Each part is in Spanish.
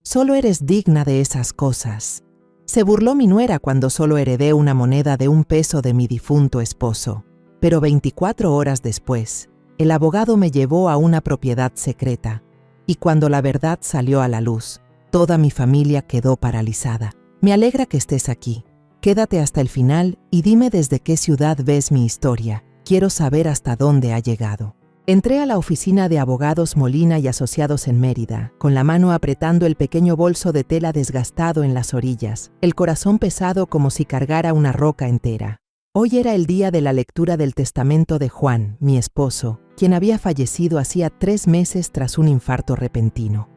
Solo eres digna de esas cosas. Se burló mi nuera cuando solo heredé una moneda de 1 peso de mi difunto esposo. Pero 24 horas después, el abogado me llevó a una propiedad secreta, y cuando la verdad salió a la luz, toda mi familia quedó paralizada. Me alegra que estés aquí. Quédate hasta el final y dime desde qué ciudad ves mi historia. Quiero saber hasta dónde ha llegado. Entré a la oficina de abogados Molina y Asociados en Mérida, con la mano apretando el pequeño bolso de tela desgastado en las orillas, el corazón pesado como si cargara una roca entera. Hoy era el día de la lectura del testamento de Juan, mi esposo, quien había fallecido hacía 3 meses tras un infarto repentino.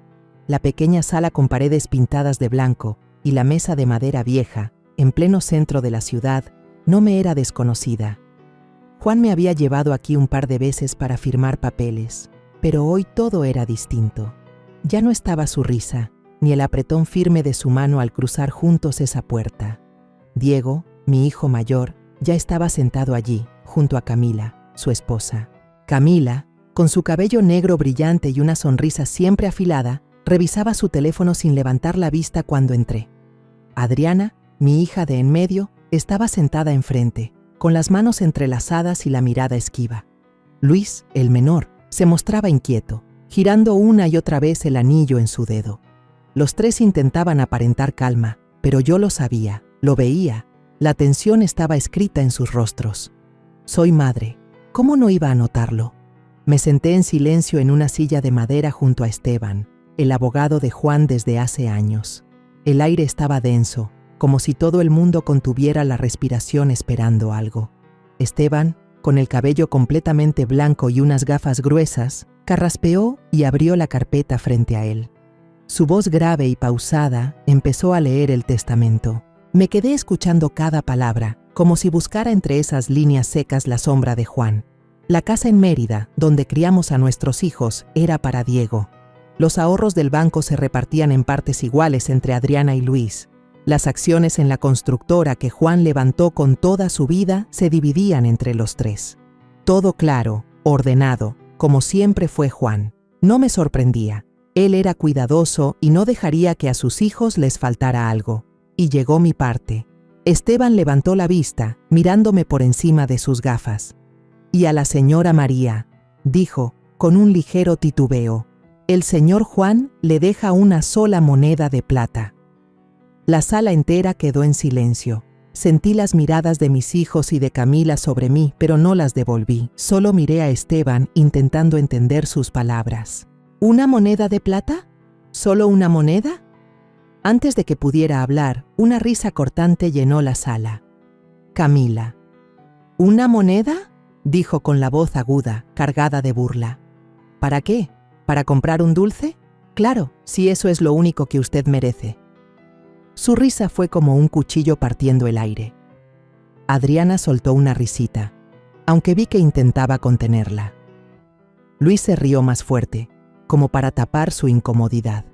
La pequeña sala con paredes pintadas de blanco y la mesa de madera vieja, en pleno centro de la ciudad, no me era desconocida. Juan me había llevado aquí un par de veces para firmar papeles, pero hoy todo era distinto. Ya no estaba su risa, ni el apretón firme de su mano al cruzar juntos esa puerta. Diego, mi hijo mayor, ya estaba sentado allí, junto a Camila, su esposa. Camila, con su cabello negro brillante y una sonrisa siempre afilada, revisaba su teléfono sin levantar la vista cuando entré. Adriana, mi hija de en medio, estaba sentada enfrente, con las manos entrelazadas y la mirada esquiva. Luis, el menor, se mostraba inquieto, girando una y otra vez el anillo en su dedo. Los 3 intentaban aparentar calma, pero yo lo sabía, lo veía. La tensión estaba escrita en sus rostros. Soy madre. ¿Cómo no iba a notarlo? Me senté en silencio en una silla de madera junto a Esteban, el abogado de Juan desde hace años. El aire estaba denso, como si todo el mundo contuviera la respiración esperando algo. Esteban, con el cabello completamente blanco y unas gafas gruesas, carraspeó y abrió la carpeta frente a él. Su voz grave y pausada empezó a leer el testamento. Me quedé escuchando cada palabra, como si buscara entre esas líneas secas la sombra de Juan. La casa en Mérida, donde criamos a nuestros hijos, era para Diego. Los ahorros del banco se repartían en partes iguales entre Adriana y Luis. Las acciones en la constructora que Juan levantó con toda su vida se dividían entre los 3. Todo claro, ordenado, como siempre fue Juan. No me sorprendía. Él era cuidadoso y no dejaría que a sus hijos les faltara algo. Y llegó mi parte. Esteban levantó la vista, mirándome por encima de sus gafas. Y a la señora María, dijo, con un ligero titubeo, el señor Juan le deja una sola moneda de plata. La sala entera quedó en silencio. Sentí las miradas de mis hijos y de Camila sobre mí, pero no las devolví. Solo miré a Esteban intentando entender sus palabras. ¿Una moneda de plata? ¿Solo una moneda? Antes de que pudiera hablar, una risa cortante llenó la sala. Camila. ¿Una moneda?, dijo con la voz aguda, cargada de burla. ¿Para qué? ¿Para comprar un dulce? Claro, si eso es lo único que usted merece. Su risa fue como un cuchillo partiendo el aire. Adriana soltó una risita, aunque vi que intentaba contenerla. Luis se rió más fuerte, como para tapar su incomodidad.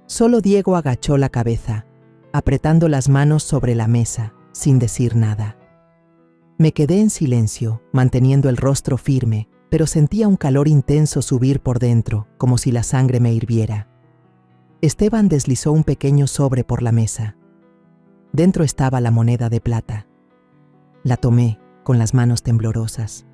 Solo Diego agachó la cabeza, apretando las manos sobre la mesa, sin decir nada. Me quedé en silencio, manteniendo el rostro firme, pero sentía un calor intenso subir por dentro, como si la sangre me hirviera. Esteban deslizó un pequeño sobre por la mesa. Dentro estaba la moneda de plata. La tomé, con las manos temblorosas.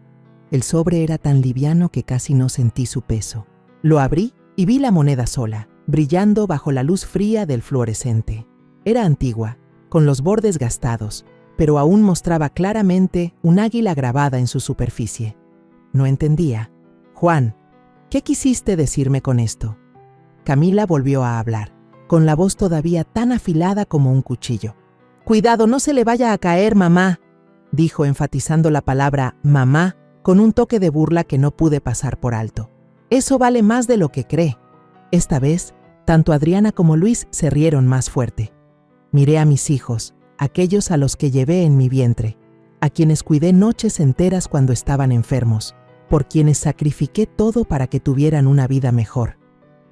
El sobre era tan liviano que casi no sentí su peso. Lo abrí y vi la moneda sola, brillando bajo la luz fría del fluorescente. Era antigua, con los bordes gastados, pero aún mostraba claramente un águila grabada en su superficie. No entendía. Juan, ¿qué quisiste decirme con esto? Camila volvió a hablar, con la voz todavía tan afilada como un cuchillo. «Cuidado, no se le vaya a caer, mamá», dijo enfatizando la palabra «mamá» con un toque de burla que no pude pasar por alto. «Eso vale más de lo que cree». Esta vez, tanto Adriana como Luis se rieron más fuerte. Miré a mis hijos, aquellos a los que llevé en mi vientre, a quienes cuidé noches enteras cuando estaban enfermos, por quienes sacrifiqué todo para que tuvieran una vida mejor.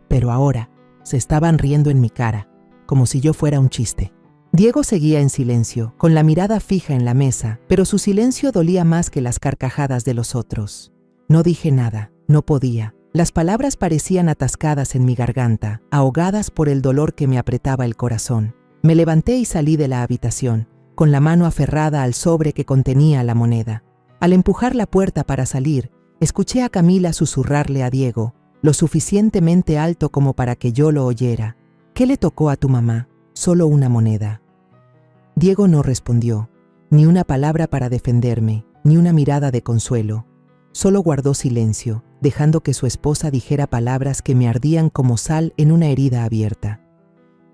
Pero ahora se estaban riendo en mi cara, como si yo fuera un chiste. Diego seguía en silencio, con la mirada fija en la mesa, pero su silencio dolía más que las carcajadas de los otros. No dije nada, no podía. Las palabras parecían atascadas en mi garganta, ahogadas por el dolor que me apretaba el corazón. Me levanté y salí de la habitación, con la mano aferrada al sobre que contenía la moneda. Al empujar la puerta para salir, escuché a Camila susurrarle a Diego, lo suficientemente alto como para que yo lo oyera. ¿Qué le tocó a tu mamá? Solo una moneda. Diego no respondió, ni una palabra para defenderme, ni una mirada de consuelo. Solo guardó silencio, dejando que su esposa dijera palabras que me ardían como sal en una herida abierta.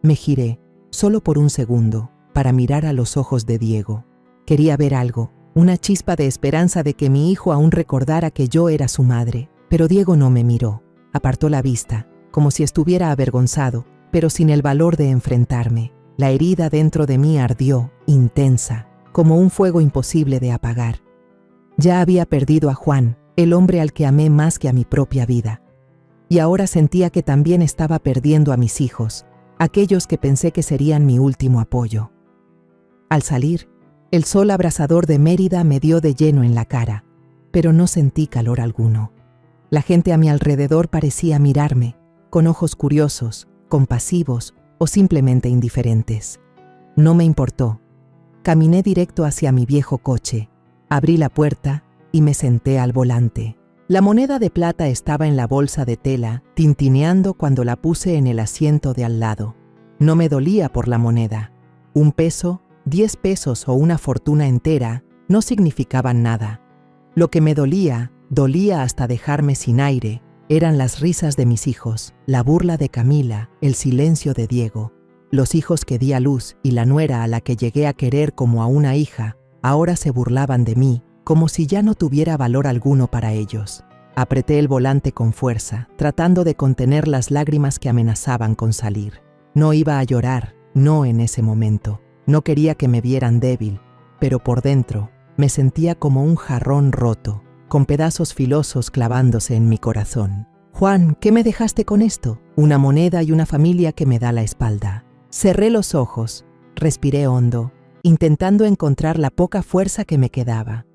Me giré, solo por un segundo, para mirar a los ojos de Diego. Quería ver algo, una chispa de esperanza de que mi hijo aún recordara que yo era su madre. Pero Diego no me miró, apartó la vista, como si estuviera avergonzado, pero sin el valor de enfrentarme. La herida dentro de mí ardió, intensa, como un fuego imposible de apagar. Ya había perdido a Juan, el hombre al que amé más que a mi propia vida. Y ahora sentía que también estaba perdiendo a mis hijos, aquellos que pensé que serían mi último apoyo. Al salir, el sol abrasador de Mérida me dio de lleno en la cara, pero no sentí calor alguno. La gente a mi alrededor parecía mirarme, con ojos curiosos, compasivos o simplemente indiferentes. No me importó. Caminé directo hacia mi viejo coche, abrí la puerta y me senté al volante. La moneda de plata estaba en la bolsa de tela, tintineando cuando la puse en el asiento de al lado. No me dolía por la moneda. 1 peso, 10 pesos o una fortuna entera no significaban nada. Lo que me dolía hasta dejarme sin aire, eran las risas de mis hijos, la burla de Camila, el silencio de Diego. Los hijos que di a luz y la nuera a la que llegué a querer como a una hija, ahora se burlaban de mí, como si ya no tuviera valor alguno para ellos. Apreté el volante con fuerza, tratando de contener las lágrimas que amenazaban con salir. No iba a llorar, no en ese momento. No quería que me vieran débil, pero por dentro me sentía como un jarrón roto, con pedazos filosos clavándose en mi corazón. Juan, ¿qué me dejaste con esto? Una moneda y una familia que me da la espalda. Cerré los ojos, respiré hondo, intentando encontrar la poca fuerza que me quedaba.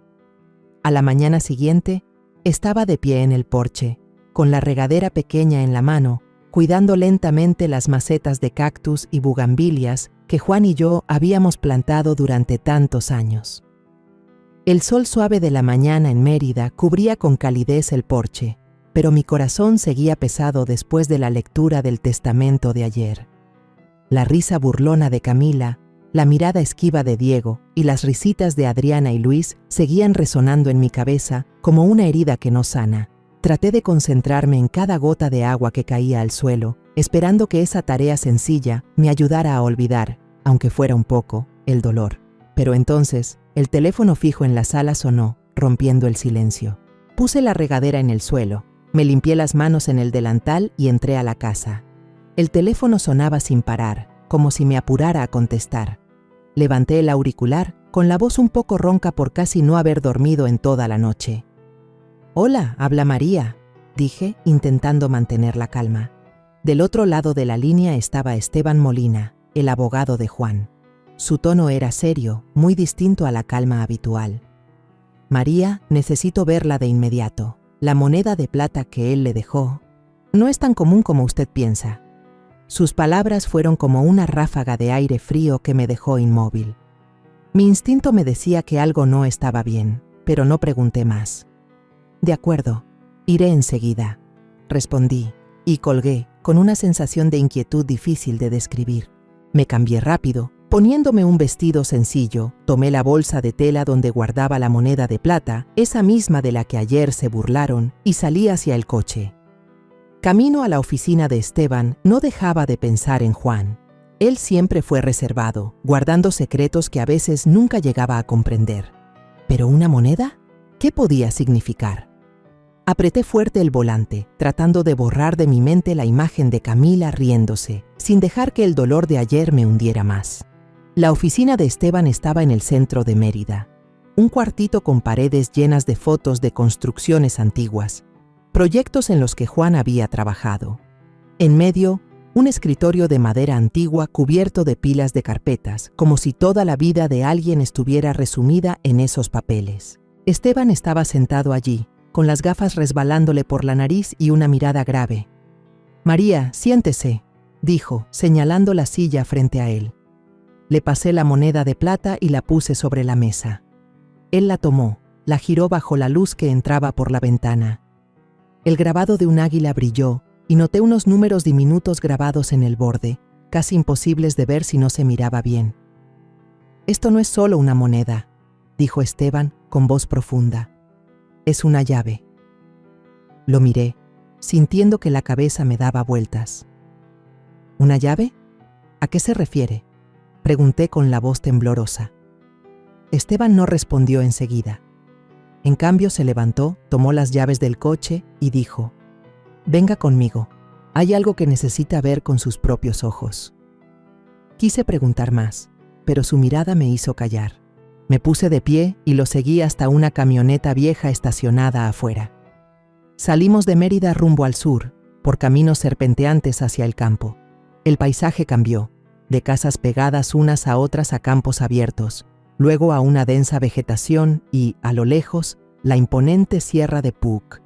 A la mañana siguiente, estaba de pie en el porche, con la regadera pequeña en la mano, cuidando lentamente las macetas de cactus y bugambilias que Juan y yo habíamos plantado durante tantos años. El sol suave de la mañana en Mérida cubría con calidez el porche, pero mi corazón seguía pesado después de la lectura del testamento de ayer. La risa burlona de Camila, la mirada esquiva de Diego y las risitas de Adriana y Luis seguían resonando en mi cabeza como una herida que no sana. Traté de concentrarme en cada gota de agua que caía al suelo, esperando que esa tarea sencilla me ayudara a olvidar, aunque fuera un poco, el dolor. Pero entonces, el teléfono fijo en la sala sonó, rompiendo el silencio. Puse la regadera en el suelo, me limpié las manos en el delantal y entré a la casa. El teléfono sonaba sin parar, como si me apurara a contestar. Levanté el auricular, con la voz un poco ronca por casi no haber dormido en toda la noche. «Hola, habla María», dije, intentando mantener la calma. Del otro lado de la línea estaba Esteban Molina, el abogado de Juan. Su tono era serio, muy distinto a la calma habitual. «María, necesito verla de inmediato. La moneda de plata que él le dejó no es tan común como usted piensa». Sus palabras fueron como una ráfaga de aire frío que me dejó inmóvil. Mi instinto me decía que algo no estaba bien, pero no pregunté más. «De acuerdo, iré enseguida», respondí, y colgué, con una sensación de inquietud difícil de describir. Me cambié rápido, poniéndome un vestido sencillo, tomé la bolsa de tela donde guardaba la moneda de plata, esa misma de la que ayer se burlaron, y salí hacia el coche. Camino a la oficina de Esteban, no dejaba de pensar en Juan. Él siempre fue reservado, guardando secretos que a veces nunca llegaba a comprender. ¿Pero una moneda? ¿Qué podía significar? Apreté fuerte el volante, tratando de borrar de mi mente la imagen de Camila riéndose, sin dejar que el dolor de ayer me hundiera más. La oficina de Esteban estaba en el centro de Mérida. Un cuartito con paredes llenas de fotos de construcciones antiguas, proyectos en los que Juan había trabajado. En medio, un escritorio de madera antigua cubierto de pilas de carpetas, como si toda la vida de alguien estuviera resumida en esos papeles. Esteban estaba sentado allí, con las gafas resbalándole por la nariz y una mirada grave. «María, siéntese», dijo, señalando la silla frente a él. Le pasé la moneda de plata y la puse sobre la mesa. Él la tomó, la giró bajo la luz que entraba por la ventana. El grabado de un águila brilló y noté unos números diminutos grabados en el borde, casi imposibles de ver si no se miraba bien. «Esto no es solo una moneda», dijo Esteban con voz profunda. «Es una llave». Lo miré, sintiendo que la cabeza me daba vueltas. «¿Una llave? ¿A qué se refiere?», pregunté con la voz temblorosa. Esteban no respondió enseguida. En cambio se levantó, tomó las llaves del coche y dijo: «Venga conmigo, hay algo que necesita ver con sus propios ojos». Quise preguntar más, pero su mirada me hizo callar. Me puse de pie y lo seguí hasta una camioneta vieja estacionada afuera. Salimos de Mérida rumbo al sur, por caminos serpenteantes hacia el campo. El paisaje cambió, de casas pegadas unas a otras a campos abiertos, luego a una densa vegetación y, a lo lejos, la imponente sierra de Puc.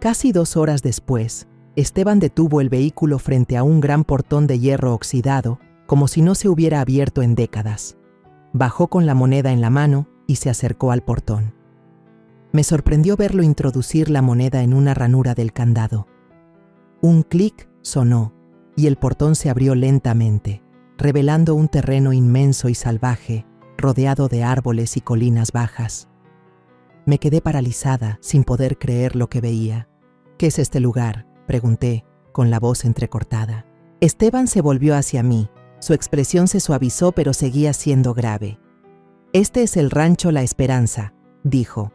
Casi 2 horas después, Esteban detuvo el vehículo frente a un gran portón de hierro oxidado, como si no se hubiera abierto en décadas. Bajó con la moneda en la mano y se acercó al portón. Me sorprendió verlo introducir la moneda en una ranura del candado. Un clic sonó y el portón se abrió lentamente, revelando un terreno inmenso y salvaje, rodeado de árboles y colinas bajas. Me quedé paralizada, sin poder creer lo que veía. «¿Qué es este lugar?», pregunté, con la voz entrecortada. Esteban se volvió hacia mí. Su expresión se suavizó, pero seguía siendo grave. «Este es el rancho La Esperanza», dijo.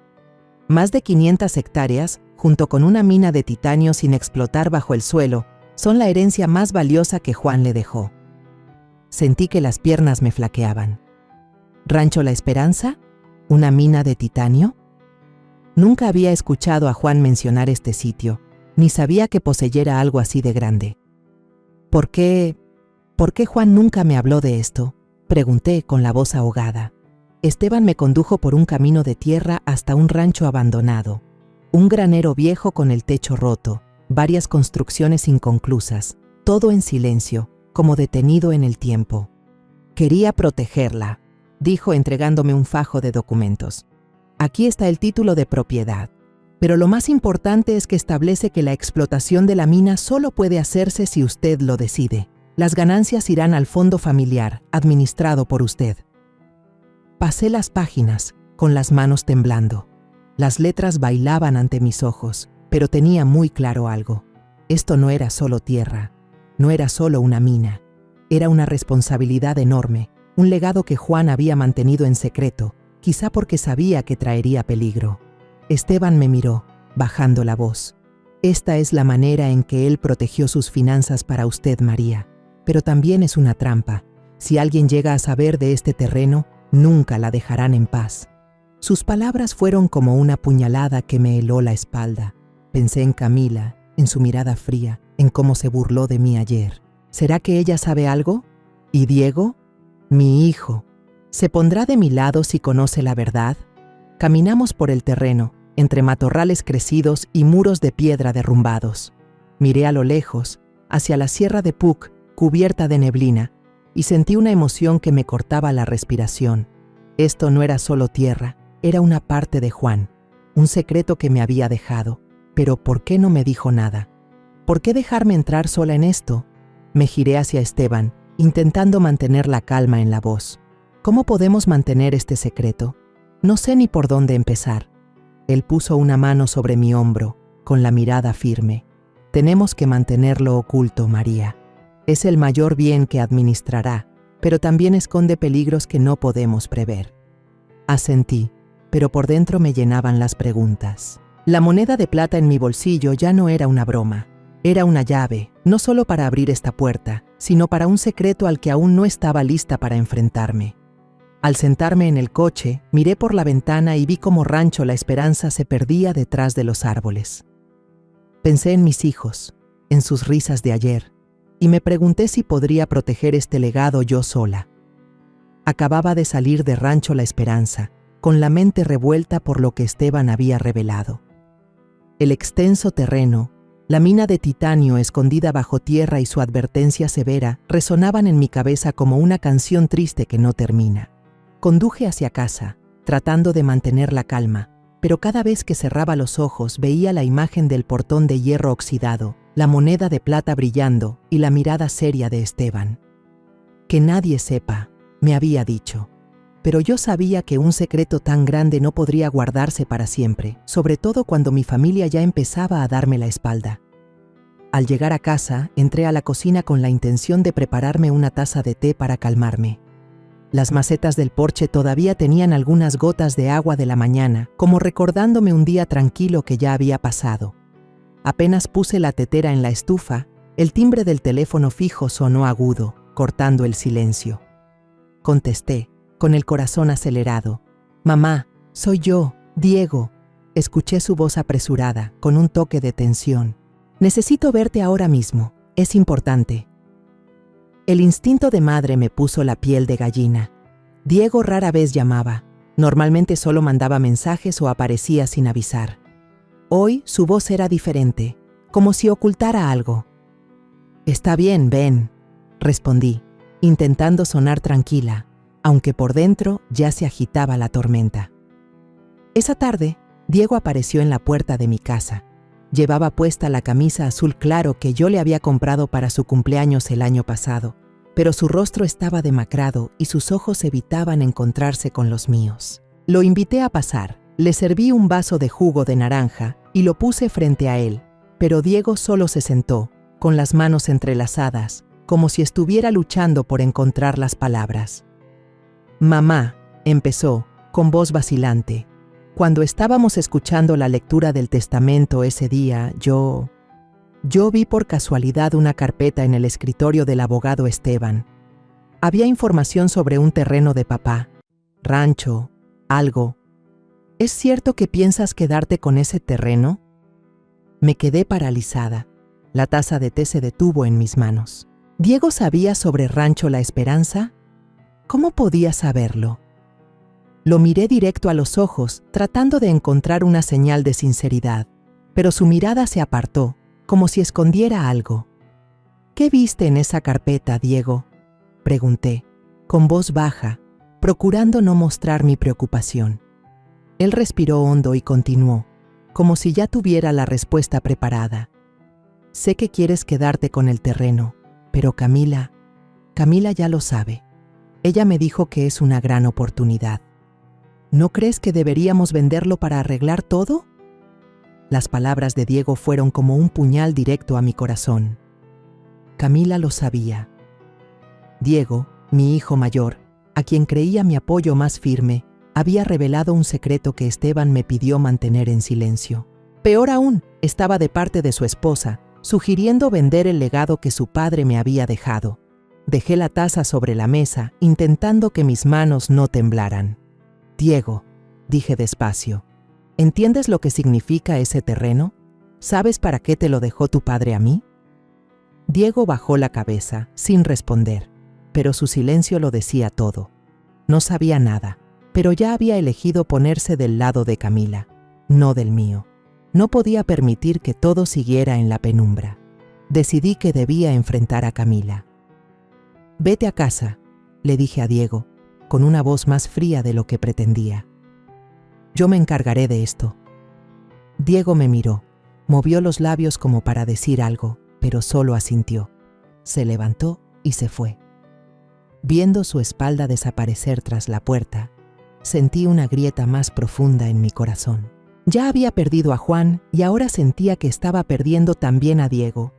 «Más de 500 hectáreas, junto con una mina de titanio sin explotar bajo el suelo, son la herencia más valiosa que Juan le dejó». Sentí que las piernas me flaqueaban. ¿Rancho La Esperanza? ¿Una mina de titanio? Nunca había escuchado a Juan mencionar este sitio, ni sabía que poseyera algo así de grande. ¿Por qué Juan nunca me habló de esto?, pregunté con la voz ahogada. Esteban me condujo por un camino de tierra hasta un rancho abandonado, un granero viejo con el techo roto, varias construcciones inconclusas, todo en silencio, como detenido en el tiempo. «Quería protegerla», dijo entregándome un fajo de documentos. «Aquí está el título de propiedad, pero lo más importante es que establece que la explotación de la mina solo puede hacerse si usted lo decide. Las ganancias irán al fondo familiar, administrado por usted». Pasé las páginas, con las manos temblando. Las letras bailaban ante mis ojos, pero tenía muy claro algo. Esto no era solo tierra, no era solo una mina. Era una responsabilidad enorme, un legado que Juan había mantenido en secreto, quizá porque sabía que traería peligro. Esteban me miró, bajando la voz. «Esta es la manera en que él protegió sus finanzas para usted, María. Pero también es una trampa. Si alguien llega a saber de este terreno, nunca la dejarán en paz». Sus palabras fueron como una puñalada que me heló la espalda. Pensé en Camila, en su mirada fría, en cómo se burló de mí ayer. ¿Será que ella sabe algo? ¿Y Diego? Mi hijo. ¿Se pondrá de mi lado si conoce la verdad? Caminamos por el terreno, entre matorrales crecidos y muros de piedra derrumbados. Miré a lo lejos, hacia la sierra de Puc, cubierta de neblina, y sentí una emoción que me cortaba la respiración. Esto no era solo tierra, era una parte de Juan, un secreto que me había dejado. Pero ¿por qué no me dijo nada? ¿Por qué dejarme entrar sola en esto? Me giré hacia Esteban, intentando mantener la calma en la voz. ¿Cómo podemos mantener este secreto? No sé ni por dónde empezar. Él puso una mano sobre mi hombro, con la mirada firme. Tenemos que mantenerlo oculto, María. Es el mayor bien que administrará, pero también esconde peligros que no podemos prever. Asentí, pero por dentro me llenaban las preguntas. La moneda de plata en mi bolsillo ya no era una broma. Era una llave, no solo para abrir esta puerta, sino para un secreto al que aún no estaba lista para enfrentarme. Al sentarme en el coche, miré por la ventana y vi cómo Rancho La Esperanza se perdía detrás de los árboles. Pensé en mis hijos, en sus risas de ayer, y me pregunté si podría proteger este legado yo sola. Acababa de salir de Rancho La Esperanza, con la mente revuelta por lo que Esteban había revelado. El extenso terreno, la mina de titanio escondida bajo tierra y su advertencia severa resonaban en mi cabeza como una canción triste que no termina. Conduje hacia casa, tratando de mantener la calma, pero cada vez que cerraba los ojos veía la imagen del portón de hierro oxidado, la moneda de plata brillando y la mirada seria de Esteban. Que nadie sepa, me había dicho. Pero yo sabía que un secreto tan grande no podría guardarse para siempre, sobre todo cuando mi familia ya empezaba a darme la espalda. Al llegar a casa, entré a la cocina con la intención de prepararme una taza de té para calmarme. Las macetas del porche todavía tenían algunas gotas de agua de la mañana, como recordándome un día tranquilo que ya había pasado. Apenas puse la tetera en la estufa, el timbre del teléfono fijo sonó agudo, cortando el silencio. Contesté, con el corazón acelerado. «Mamá, soy yo, Diego». Escuché su voz apresurada, con un toque de tensión. «Necesito verte ahora mismo. Es importante». El instinto de madre me puso la piel de gallina. Diego rara vez llamaba. Normalmente solo mandaba mensajes o aparecía sin avisar. Hoy su voz era diferente, como si ocultara algo. «Está bien, ven», respondí, intentando sonar tranquila, aunque por dentro ya se agitaba la tormenta. Esa tarde, Diego apareció en la puerta de mi casa. Llevaba puesta la camisa azul claro que yo le había comprado para su cumpleaños el año pasado, pero su rostro estaba demacrado y sus ojos evitaban encontrarse con los míos. Lo invité a pasar, le serví un vaso de jugo de naranja y lo puse frente a él, pero Diego solo se sentó, con las manos entrelazadas, como si estuviera luchando por encontrar las palabras. «Mamá», empezó, con voz vacilante. «Cuando estábamos escuchando la lectura del testamento ese día, yo vi por casualidad una carpeta en el escritorio del abogado Esteban. Había información sobre un terreno de papá, rancho, algo. ¿Es cierto que piensas quedarte con ese terreno?» Me quedé paralizada. La taza de té se detuvo en mis manos. ¿Diego sabía sobre Rancho La Esperanza? ¿Cómo podía saberlo? Lo miré directo a los ojos, tratando de encontrar una señal de sinceridad, pero su mirada se apartó, como si escondiera algo. «¿Qué viste en esa carpeta, Diego?», pregunté, con voz baja, procurando no mostrar mi preocupación. Él respiró hondo y continuó, como si ya tuviera la respuesta preparada. «Sé que quieres quedarte con el terreno, pero Camila ya lo sabe. Ella me dijo que es una gran oportunidad. ¿No crees que deberíamos venderlo para arreglar todo?». Las palabras de Diego fueron como un puñal directo a mi corazón. Camila lo sabía. Diego, mi hijo mayor, a quien creía mi apoyo más firme, había revelado un secreto que Esteban me pidió mantener en silencio. Peor aún, estaba de parte de su esposa, sugiriendo vender el legado que su padre me había dejado. Dejé la taza sobre la mesa, intentando que mis manos no temblaran. «Diego», dije despacio, ¿entiendes lo que significa ese terreno? ¿Sabes para qué te lo dejó tu padre a mí? Diego bajó la cabeza, sin responder, pero su silencio lo decía todo. No sabía nada, pero ya había elegido ponerse del lado de Camila, no del mío. No podía permitir que todo siguiera en la penumbra. Decidí que debía enfrentar a Camila. «Vete a casa», le dije a Diego, con una voz más fría de lo que pretendía. «Yo me encargaré de esto». Diego me miró, movió los labios como para decir algo, pero solo asintió. Se levantó y se fue. Viendo su espalda desaparecer tras la puerta, sentí una grieta más profunda en mi corazón. Ya había perdido a Juan y ahora sentía que estaba perdiendo también a Diego,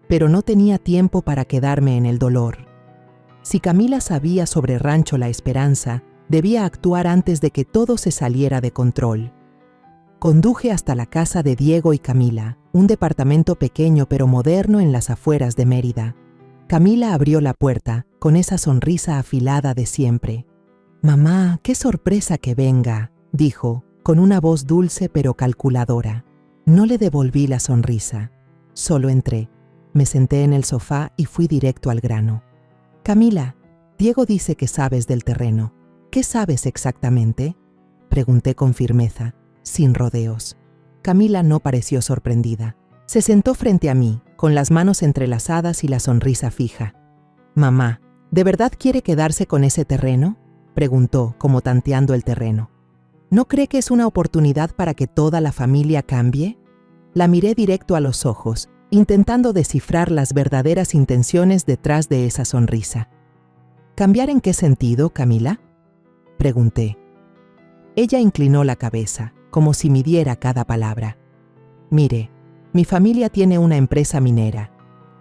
pero no tenía tiempo para quedarme en el dolor. Si Camila sabía sobre Rancho La Esperanza, debía actuar antes de que todo se saliera de control. Conduje hasta la casa de Diego y Camila, un departamento pequeño pero moderno en las afueras de Mérida. Camila abrió la puerta, con esa sonrisa afilada de siempre. «Mamá, qué sorpresa que venga», dijo, con una voz dulce pero calculadora. No le devolví la sonrisa. Solo entré, me senté en el sofá y fui directo al grano. «Camila, Diego dice que sabes del terreno. ¿Qué sabes exactamente?», pregunté con firmeza, sin rodeos. Camila no pareció sorprendida. Se sentó frente a mí, con las manos entrelazadas y la sonrisa fija. «Mamá, ¿de verdad quiere quedarse con ese terreno?», preguntó, como tanteando el terreno. «¿No cree que es una oportunidad para que toda la familia cambie?». La miré directo a los ojos, intentando descifrar las verdaderas intenciones detrás de esa sonrisa. «¿Cambiar en qué sentido, Camila?», pregunté. Ella inclinó la cabeza, como si midiera cada palabra. «Mire, mi familia tiene una empresa minera,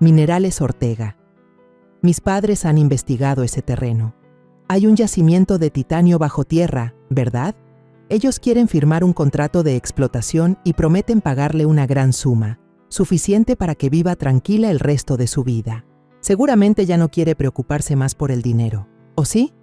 Minerales Ortega. Mis padres han investigado ese terreno. Hay un yacimiento de titanio bajo tierra, ¿verdad? Ellos quieren firmar un contrato de explotación y prometen pagarle una gran suma, suficiente para que viva tranquila el resto de su vida. Seguramente ya no quiere preocuparse más por el dinero, ¿o sí?».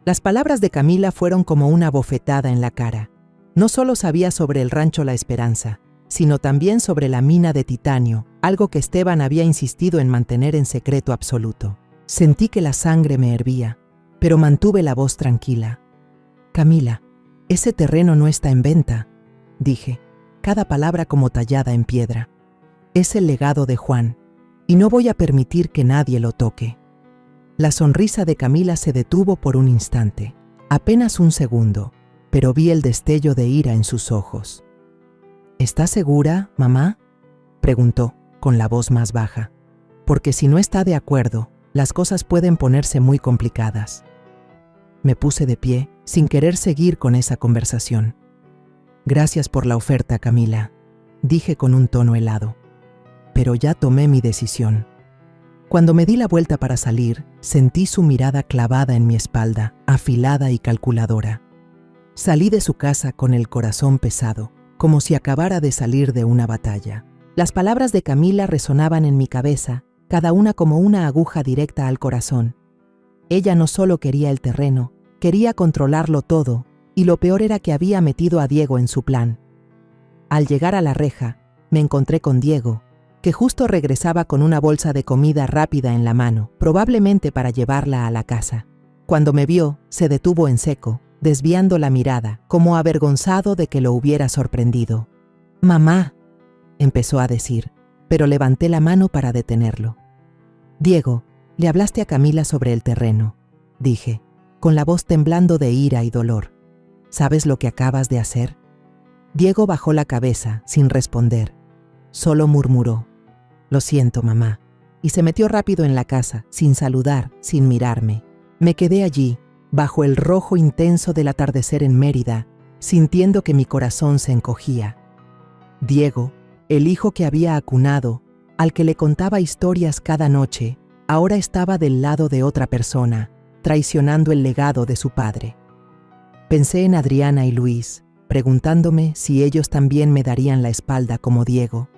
Las palabras de Camila fueron como una bofetada en la cara. No solo sabía sobre el rancho La Esperanza, sino también sobre la mina de titanio, algo que Esteban había insistido en mantener en secreto absoluto. Sentí que la sangre me hervía, pero mantuve la voz tranquila. «Camila, ese terreno no está en venta», dije, cada palabra como tallada en piedra. «Es el legado de Juan, y no voy a permitir que nadie lo toque». La sonrisa de Camila se detuvo por un instante, apenas un segundo, pero vi el destello de ira en sus ojos. «¿Estás segura, mamá?», preguntó, con la voz más baja. «Porque si no está de acuerdo, las cosas pueden ponerse muy complicadas». Me puse de pie, sin querer seguir con esa conversación. «Gracias por la oferta, Camila», dije con un tono helado. «Pero ya tomé mi decisión». Cuando me di la vuelta para salir, sentí su mirada clavada en mi espalda, afilada y calculadora. Salí de su casa con el corazón pesado, como si acabara de salir de una batalla. Las palabras de Camila resonaban en mi cabeza, cada una como una aguja directa al corazón. Ella no solo quería el terreno, quería controlarlo todo, y lo peor era que había metido a Diego en su plan. Al llegar a la reja, me encontré con Diego, que justo regresaba con una bolsa de comida rápida en la mano, probablemente para llevarla a la casa. Cuando me vio, se detuvo en seco, desviando la mirada, como avergonzado de que lo hubiera sorprendido. «Mamá», empezó a decir, pero levanté la mano para detenerlo. «Diego, le hablaste a Camila sobre el terreno», dije, con la voz temblando de ira y dolor. «¿Sabes lo que acabas de hacer?». Diego bajó la cabeza, sin responder. Solo murmuró: «Lo siento, mamá», y se metió rápido en la casa, sin saludar, sin mirarme. Me quedé allí, bajo el rojo intenso del atardecer en Mérida, sintiendo que mi corazón se encogía. Diego, el hijo que había acunado, al que le contaba historias cada noche, ahora estaba del lado de otra persona, traicionando el legado de su padre. Pensé en Adriana y Luis, preguntándome si ellos también me darían la espalda como Diego.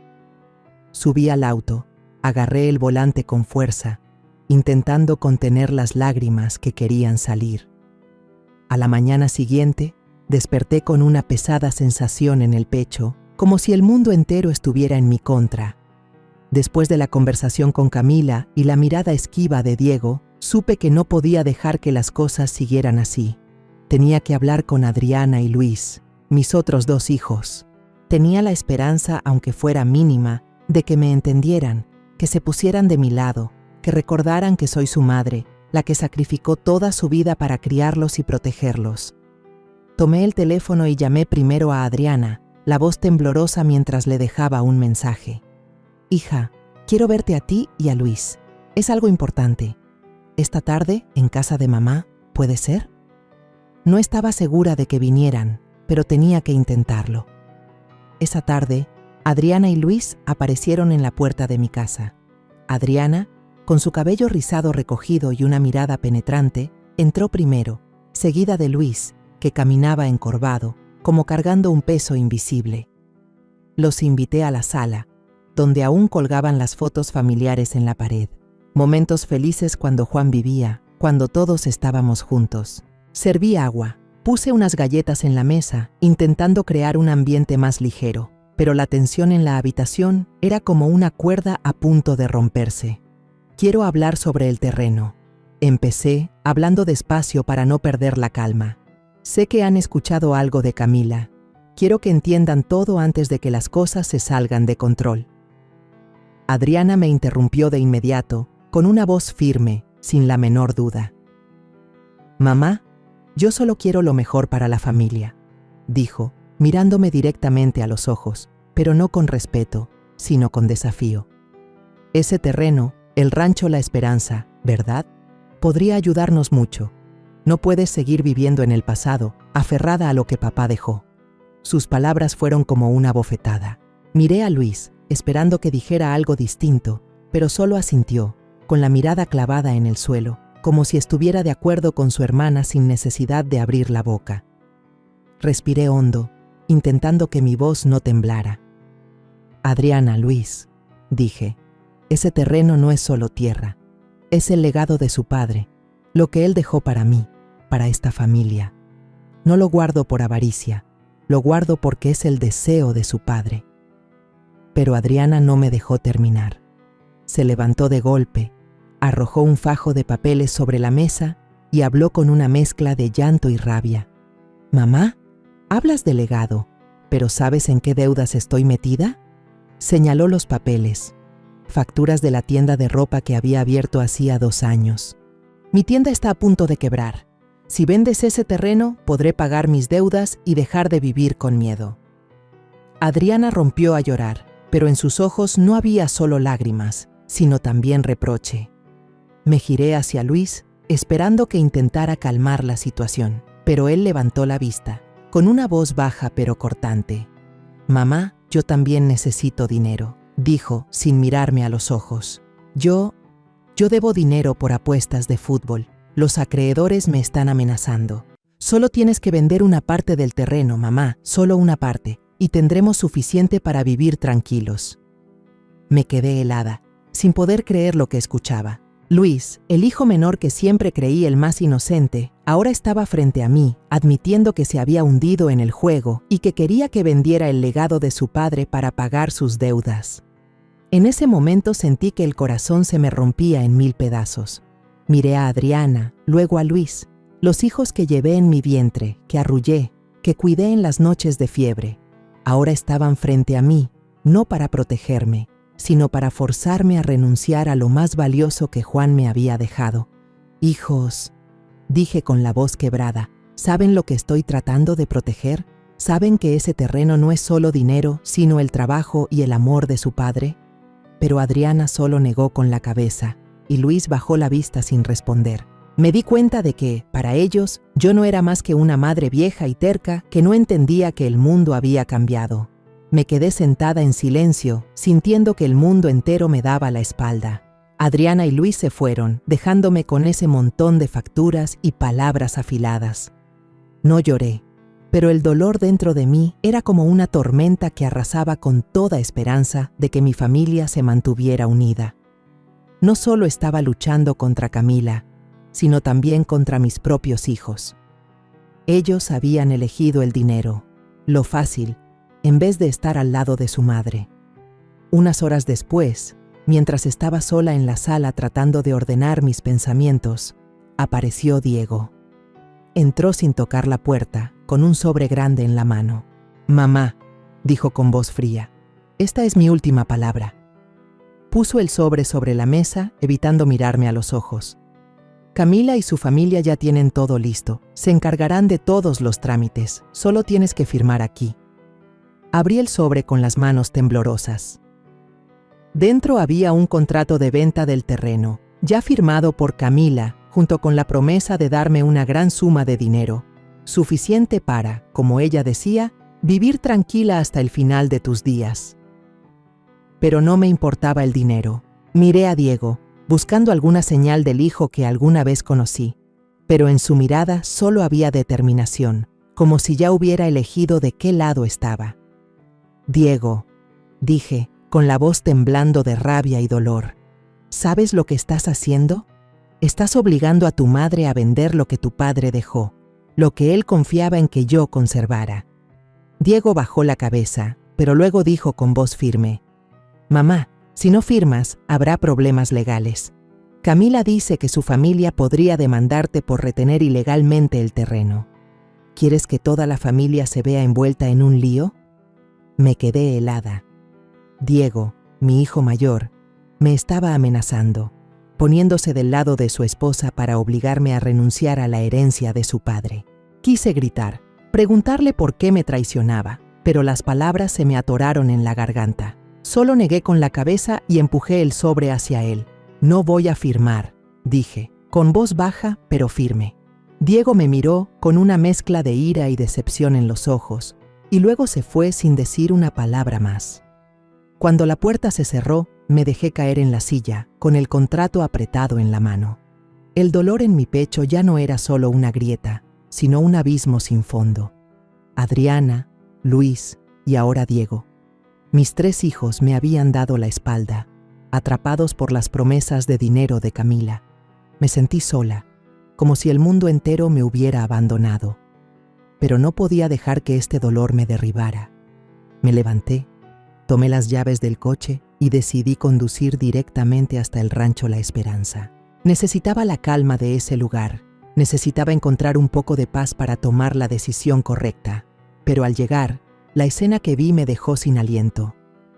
Subí al auto, agarré el volante con fuerza, intentando contener las lágrimas que querían salir. A la mañana siguiente, desperté con una pesada sensación en el pecho, como si el mundo entero estuviera en mi contra. Después de la conversación con Camila y la mirada esquiva de Diego, supe que no podía dejar que las cosas siguieran así. Tenía que hablar con Adriana y Luis, mis otros 2 hijos. Tenía la esperanza, aunque fuera mínima, de que me entendieran, que se pusieran de mi lado, que recordaran que soy su madre, la que sacrificó toda su vida para criarlos y protegerlos. Tomé el teléfono y llamé primero a Adriana, la voz temblorosa mientras le dejaba un mensaje. «Hija, quiero verte a ti y a Luis. Es algo importante. Esta tarde, en casa de mamá, ¿puede ser?». No estaba segura de que vinieran, pero tenía que intentarlo. Esa tarde, Adriana y Luis aparecieron en la puerta de mi casa. Adriana, con su cabello rizado recogido y una mirada penetrante, entró primero, seguida de Luis, que caminaba encorvado, como cargando un peso invisible. Los invité a la sala, donde aún colgaban las fotos familiares en la pared. Momentos felices cuando Juan vivía, cuando todos estábamos juntos. Serví agua, puse unas galletas en la mesa, intentando crear un ambiente más ligero, pero la tensión en la habitación era como una cuerda a punto de romperse. «Quiero hablar sobre el terreno», empecé, hablando despacio para no perder la calma. «Sé que han escuchado algo de Camila. Quiero que entiendan todo antes de que las cosas se salgan de control. Adriana me interrumpió de inmediato, con una voz firme, sin la menor duda. Mamá, yo solo quiero lo mejor para la familia, dijo, mirándome directamente a los ojos, pero no con respeto, sino con desafío. Ese terreno, el rancho La Esperanza, ¿verdad? Podría ayudarnos mucho. No puedes seguir viviendo en el pasado, aferrada a lo que papá dejó. Sus palabras fueron como una bofetada. Miré a Luis, esperando que dijera algo distinto, pero solo asintió, con la mirada clavada en el suelo, como si estuviera de acuerdo con su hermana sin necesidad de abrir la boca. Respiré hondo, intentando que mi voz no temblara. Adriana, Luis, dije, ese terreno no es solo tierra, es el legado de su padre, lo que él dejó para mí, para esta familia. No lo guardo por avaricia, lo guardo porque es el deseo de su padre. Pero Adriana no me dejó terminar. Se levantó de golpe, arrojó un fajo de papeles sobre la mesa y habló con una mezcla de llanto y rabia. «Mamá, hablas de legado, pero ¿sabes en qué deudas estoy metida?». Señaló los papeles, facturas de la tienda de ropa que había abierto hacía 2 años. «Mi tienda está a punto de quebrar. Si vendes ese terreno, podré pagar mis deudas y dejar de vivir con miedo». Adriana rompió a llorar, pero en sus ojos no había solo lágrimas, sino también reproche. Me giré hacia Luis, esperando que intentara calmar la situación, pero él levantó la vista, con una voz baja pero cortante. «Mamá, yo también necesito dinero», dijo, sin mirarme a los ojos. Yo debo dinero por apuestas de fútbol. Los acreedores me están amenazando. Solo tienes que vender una parte del terreno, mamá, solo una parte, y tendremos suficiente para vivir tranquilos». Me quedé helada, sin poder creer lo que escuchaba. Luis, el hijo menor que siempre creí el más inocente, ahora estaba frente a mí, admitiendo que se había hundido en el juego y que quería que vendiera el legado de su padre para pagar sus deudas. En ese momento sentí que el corazón se me rompía en 1000 pedazos. Miré a Adriana, luego a Luis, los hijos que llevé en mi vientre, que arrullé, que cuidé en las noches de fiebre. Ahora estaban frente a mí, no para protegerme, sino para forzarme a renunciar a lo más valioso que Juan me había dejado. «Hijos», dije con la voz quebrada, «¿saben lo que estoy tratando de proteger? ¿Saben que ese terreno no es solo dinero, sino el trabajo y el amor de su padre?». Pero Adriana solo negó con la cabeza, y Luis bajó la vista sin responder. Me di cuenta de que, para ellos, yo no era más que una madre vieja y terca que no entendía que el mundo había cambiado. Me quedé sentada en silencio, sintiendo que el mundo entero me daba la espalda. Adriana y Luis se fueron, dejándome con ese montón de facturas y palabras afiladas. No lloré, pero el dolor dentro de mí era como una tormenta que arrasaba con toda esperanza de que mi familia se mantuviera unida. No solo estaba luchando contra Camila, sino también contra mis propios hijos. Ellos habían elegido el dinero, lo fácil, en vez de estar al lado de su madre. Unas horas después, mientras estaba sola en la sala tratando de ordenar mis pensamientos, apareció Diego. Entró sin tocar la puerta, con un sobre grande en la mano. «Mamá», dijo con voz fría, «esta es mi última palabra». Puso el sobre la mesa, evitando mirarme a los ojos. «Camila y su familia ya tienen todo listo. Se encargarán de todos los trámites. Solo tienes que firmar aquí». Abrí el sobre con las manos temblorosas. Dentro había un contrato de venta del terreno, ya firmado por Camila, junto con la promesa de darme una gran suma de dinero, suficiente para, como ella decía, vivir tranquila hasta el final de tus días. Pero no me importaba el dinero. Miré a Diego, buscando alguna señal del hijo que alguna vez conocí, pero en su mirada solo había determinación, como si ya hubiera elegido de qué lado estaba. «Diego», dije, con la voz temblando de rabia y dolor, ¿sabes lo que estás haciendo? Estás obligando a tu madre a vender lo que tu padre dejó, lo que él confiaba en que yo conservara. Diego bajó la cabeza, pero luego dijo con voz firme, «Mamá, si no firmas, habrá problemas legales. Camila dice que su familia podría demandarte por retener ilegalmente el terreno». ¿Quieres que toda la familia se vea envuelta en un lío? Me quedé helada. Diego, mi hijo mayor, me estaba amenazando, poniéndose del lado de su esposa para obligarme a renunciar a la herencia de su padre. Quise gritar, preguntarle por qué me traicionaba, pero las palabras se me atoraron en la garganta. Solo negué con la cabeza y empujé el sobre hacia él. No voy a firmar, dije, con voz baja pero firme. Diego me miró con una mezcla de ira y decepción en los ojos, y luego se fue sin decir una palabra más. Cuando la puerta se cerró, me dejé caer en la silla, con el contrato apretado en la mano. El dolor en mi pecho ya no era solo una grieta, sino un abismo sin fondo. Adriana, Luis y ahora Diego. Mis 3 hijos me habían dado la espalda, atrapados por las promesas de dinero de Camila. Me sentí sola, como si el mundo entero me hubiera abandonado. Pero no podía dejar que este dolor me derribara. Me levanté, tomé las llaves del coche y decidí conducir directamente hasta el rancho La Esperanza. Necesitaba la calma de ese lugar, necesitaba encontrar un poco de paz para tomar la decisión correcta. Pero al llegar, la escena que vi me dejó sin aliento.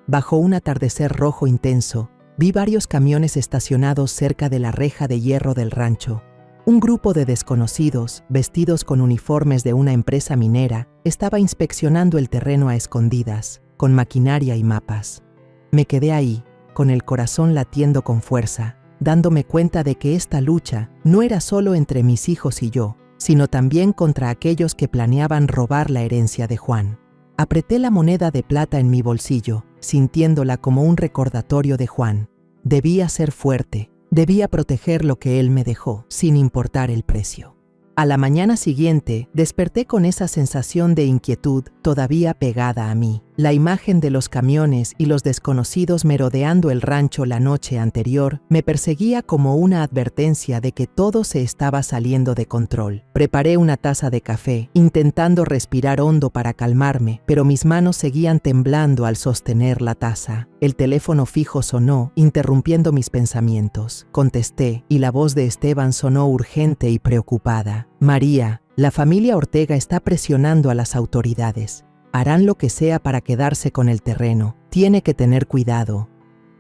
Bajo un atardecer rojo intenso, vi varios camiones estacionados cerca de la reja de hierro del rancho. Un grupo de desconocidos, vestidos con uniformes de una empresa minera, estaba inspeccionando el terreno a escondidas, con maquinaria y mapas. Me quedé ahí, con el corazón latiendo con fuerza, dándome cuenta de que esta lucha no era solo entre mis hijos y yo, sino también contra aquellos que planeaban robar la herencia de Juan. Apreté la moneda de plata en mi bolsillo, sintiéndola como un recordatorio de Juan. Debía ser fuerte. Debía proteger lo que él me dejó, sin importar el precio. A la mañana siguiente, desperté con esa sensación de inquietud todavía pegada a mí. La imagen de los camiones y los desconocidos merodeando el rancho la noche anterior me perseguía como una advertencia de que todo se estaba saliendo de control. Preparé una taza de café, intentando respirar hondo para calmarme, pero mis manos seguían temblando al sostener la taza. El teléfono fijo sonó, interrumpiendo mis pensamientos. Contesté, y la voz de Esteban sonó urgente y preocupada. María, la familia Ortega está presionando a las autoridades. Harán lo que sea para quedarse con el terreno. Tiene que tener cuidado.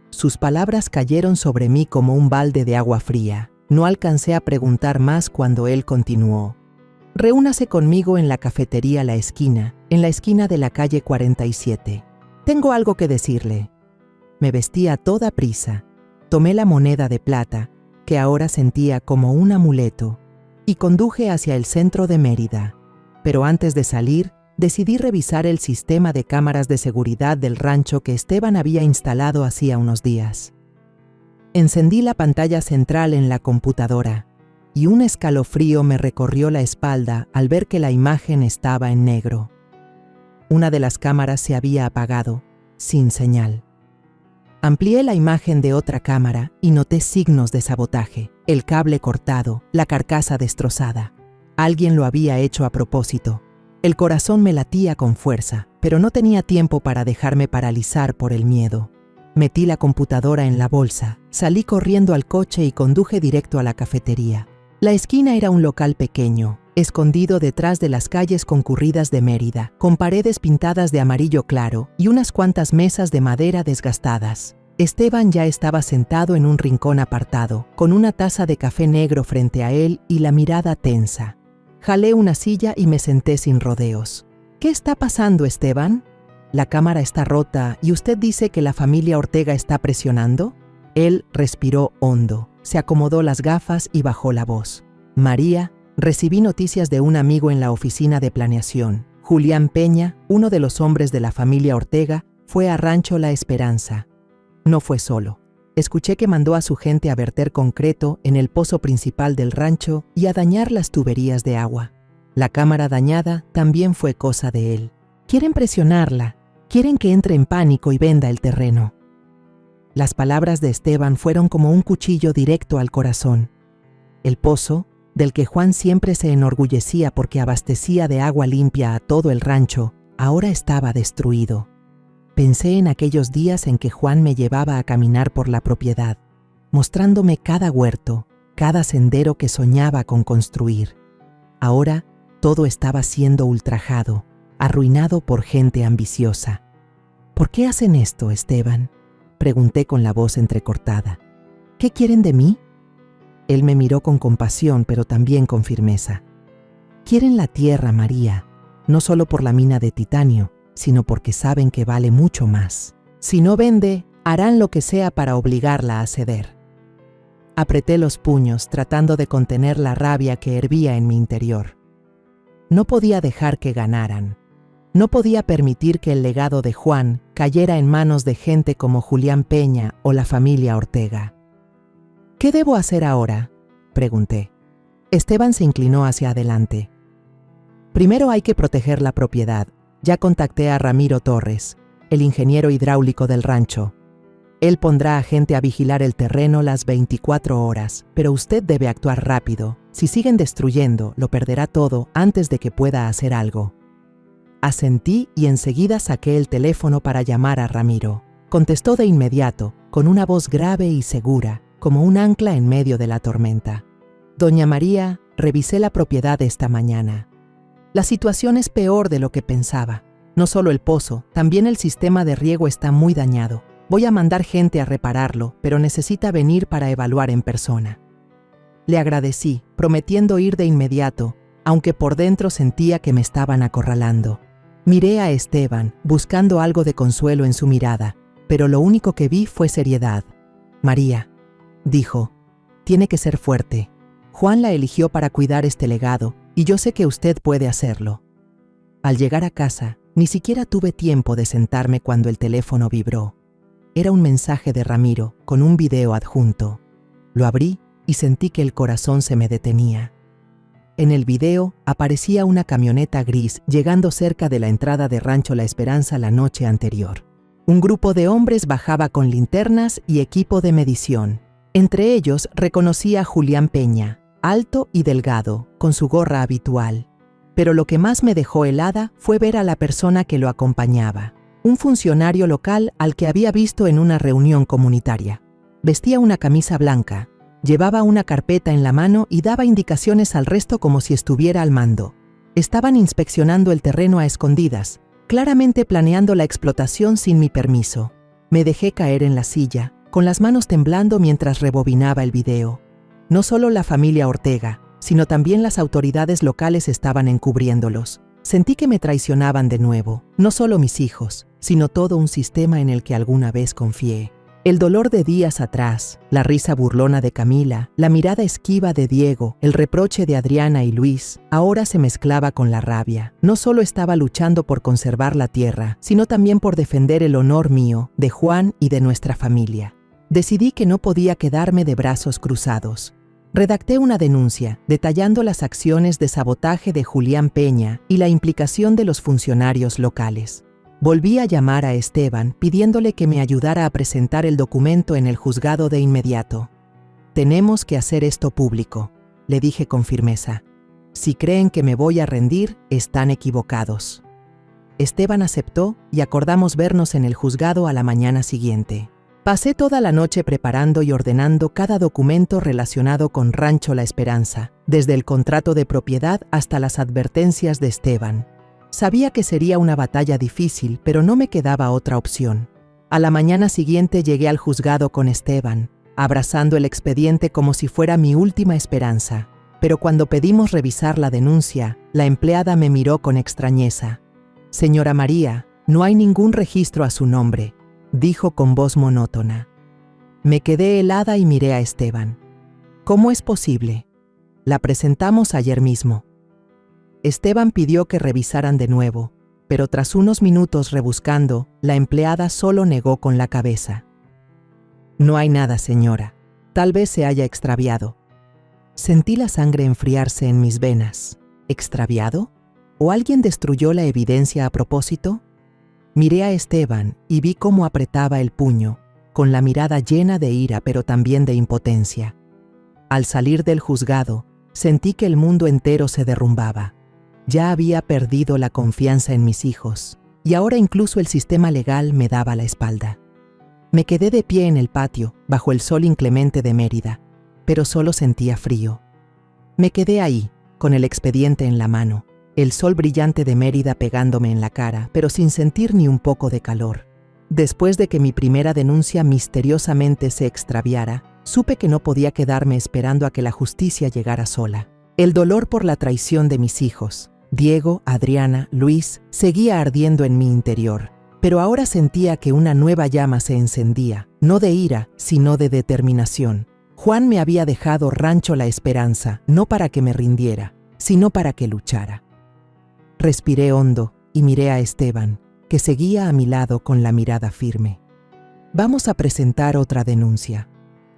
Sus palabras cayeron sobre mí como un balde de agua fría. No alcancé a preguntar más cuando él continuó. Reúnase conmigo en la cafetería La Esquina, en la esquina de la calle 47. Tengo algo que decirle. Me vestí a toda prisa. Tomé la moneda de plata, que ahora sentía como un amuleto, y conduje hacia el centro de Mérida. Pero antes de salir, decidí revisar el sistema de cámaras de seguridad del rancho que Esteban había instalado hacía unos días. Encendí la pantalla central en la computadora, y un escalofrío me recorrió la espalda al ver que la imagen estaba en negro. Una de las cámaras se había apagado, sin señal. Amplié la imagen de otra cámara y noté signos de sabotaje, el cable cortado, la carcasa destrozada. Alguien lo había hecho a propósito. El corazón me latía con fuerza, pero no tenía tiempo para dejarme paralizar por el miedo. Metí la computadora en la bolsa, salí corriendo al coche y conduje directo a la cafetería. La esquina era un local pequeño, escondido detrás de las calles concurridas de Mérida, con paredes pintadas de amarillo claro y unas cuantas mesas de madera desgastadas. Esteban ya estaba sentado en un rincón apartado, con una taza de café negro frente a él y la mirada tensa. Jalé una silla y me senté sin rodeos. ¿Qué está pasando, Esteban? La cámara está rota y usted dice que la familia Ortega está presionando. Él respiró hondo, se acomodó las gafas y bajó la voz. María, recibí noticias de un amigo en la oficina de planeación. Julián Peña, uno de los hombres de la familia Ortega, fue a Rancho La Esperanza. No fue solo. Escuché que mandó a su gente a verter concreto en el pozo principal del rancho y a dañar las tuberías de agua. La cámara dañada también fue cosa de él. Quieren presionarla, quieren que entre en pánico y venda el terreno. Las palabras de Esteban fueron como un cuchillo directo al corazón. El pozo, del que Juan siempre se enorgullecía porque abastecía de agua limpia a todo el rancho, ahora estaba destruido. Pensé en aquellos días en que Juan me llevaba a caminar por la propiedad, mostrándome cada huerto, cada sendero que soñaba con construir. Ahora, Todo estaba siendo ultrajado, arruinado por gente ambiciosa. ¿Por qué hacen esto, Esteban?, pregunté con la voz entrecortada. ¿Qué quieren de mí? Él me miró con compasión, pero también con firmeza. Quieren la tierra, María, no solo por la mina de titanio, sino porque saben que vale mucho más. Si no vende, harán lo que sea para obligarla a ceder. Apreté los puños, tratando de contener la rabia que hervía en mi interior. No podía dejar que ganaran. No podía permitir que el legado de Juan cayera en manos de gente como Julián Peña o la familia Ortega. ¿Qué debo hacer ahora?, pregunté. Esteban se inclinó hacia adelante. Primero hay que proteger la propiedad. Ya contacté a Ramiro Torres, el ingeniero hidráulico del rancho. Él pondrá a gente a vigilar el terreno las 24 horas, pero usted debe actuar rápido. Si siguen destruyendo, lo perderá todo antes de que pueda hacer algo. Asentí y enseguida saqué el teléfono para llamar a Ramiro. Contestó de inmediato, con una voz grave y segura, como un ancla en medio de la tormenta. Doña María, revisé la propiedad esta mañana. La situación es peor de lo que pensaba. No solo el pozo, también el sistema de riego está muy dañado. Voy a mandar gente a repararlo, pero necesita venir para evaluar en persona. Le agradecí, prometiendo ir de inmediato, aunque por dentro sentía que me estaban acorralando. Miré a Esteban, buscando algo de consuelo en su mirada, pero lo único que vi fue seriedad. María, dijo, tiene que ser fuerte. Juan la eligió para cuidar este legado, y yo sé que usted puede hacerlo. Al llegar a casa, ni siquiera tuve tiempo de sentarme cuando el teléfono vibró. Era un mensaje de Ramiro, con un video adjunto. Lo abrí y sentí que el corazón se me detenía. En el video aparecía una camioneta gris llegando cerca de la entrada de Rancho La Esperanza la noche anterior. Un grupo de hombres bajaba con linternas y equipo de medición. Entre ellos reconocí a Julián Peña, alto y delgado, con su gorra habitual. Pero lo que más me dejó helada fue ver a la persona que lo acompañaba, un funcionario local al que había visto en una reunión comunitaria. Vestía una camisa blanca, llevaba una carpeta en la mano y daba indicaciones al resto como si estuviera al mando. Estaban inspeccionando el terreno a escondidas, claramente planeando la explotación sin mi permiso. Me dejé caer en la silla, con las manos temblando mientras rebobinaba el video. No solo la familia Ortega, sino también las autoridades locales estaban encubriéndolos. Sentí que me traicionaban de nuevo, no solo mis hijos, sino todo un sistema en el que alguna vez confié. El dolor de días atrás, la risa burlona de Camila, la mirada esquiva de Diego, el reproche de Adriana y Luis, ahora se mezclaba con la rabia. No solo estaba luchando por conservar la tierra, sino también por defender el honor mío, de Juan y de nuestra familia. Decidí que no podía quedarme de brazos cruzados. Redacté una denuncia, detallando las acciones de sabotaje de Julián Peña y la implicación de los funcionarios locales. Volví a llamar a Esteban pidiéndole que me ayudara a presentar el documento en el juzgado de inmediato. Tenemos que hacer esto público, le dije con firmeza. Si creen que me voy a rendir, están equivocados. Esteban aceptó y acordamos vernos en el juzgado a la mañana siguiente. Pasé toda la noche preparando y ordenando cada documento relacionado con Rancho La Esperanza, desde el contrato de propiedad hasta las advertencias de Esteban. Sabía que sería una batalla difícil, pero no me quedaba otra opción. A la mañana siguiente llegué al juzgado con Esteban, abrazando el expediente como si fuera mi última esperanza. Pero cuando pedimos revisar la denuncia, la empleada me miró con extrañeza. «Señora María, no hay ningún registro a su nombre», dijo con voz monótona. Me quedé helada y miré a Esteban. «¿Cómo es posible? La presentamos ayer mismo». Esteban pidió que revisaran de nuevo, pero tras unos minutos rebuscando, la empleada solo negó con la cabeza. «No hay nada, señora. Tal vez se haya extraviado». Sentí la sangre enfriarse en mis venas. ¿Extraviado? ¿O alguien destruyó la evidencia a propósito? Miré a Esteban y vi cómo apretaba el puño, con la mirada llena de ira pero también de impotencia. Al salir del juzgado, sentí que el mundo entero se derrumbaba. Ya había perdido la confianza en mis hijos, y ahora incluso el sistema legal me daba la espalda. Me quedé de pie en el patio, bajo el sol inclemente de Mérida, pero solo sentía frío. Me quedé ahí, con el expediente en la mano, el sol brillante de Mérida pegándome en la cara, pero sin sentir ni un poco de calor. Después de que mi primera denuncia misteriosamente se extraviara, supe que no podía quedarme esperando a que la justicia llegara sola. El dolor por la traición de mis hijos, Diego, Adriana, Luis, seguía ardiendo en mi interior, pero ahora sentía que una nueva llama se encendía, no de ira, sino de determinación. Juan me había dejado Rancho La Esperanza, no para que me rindiera, sino para que luchara. Respiré hondo y miré a Esteban, que seguía a mi lado con la mirada firme. «Vamos a presentar otra denuncia»,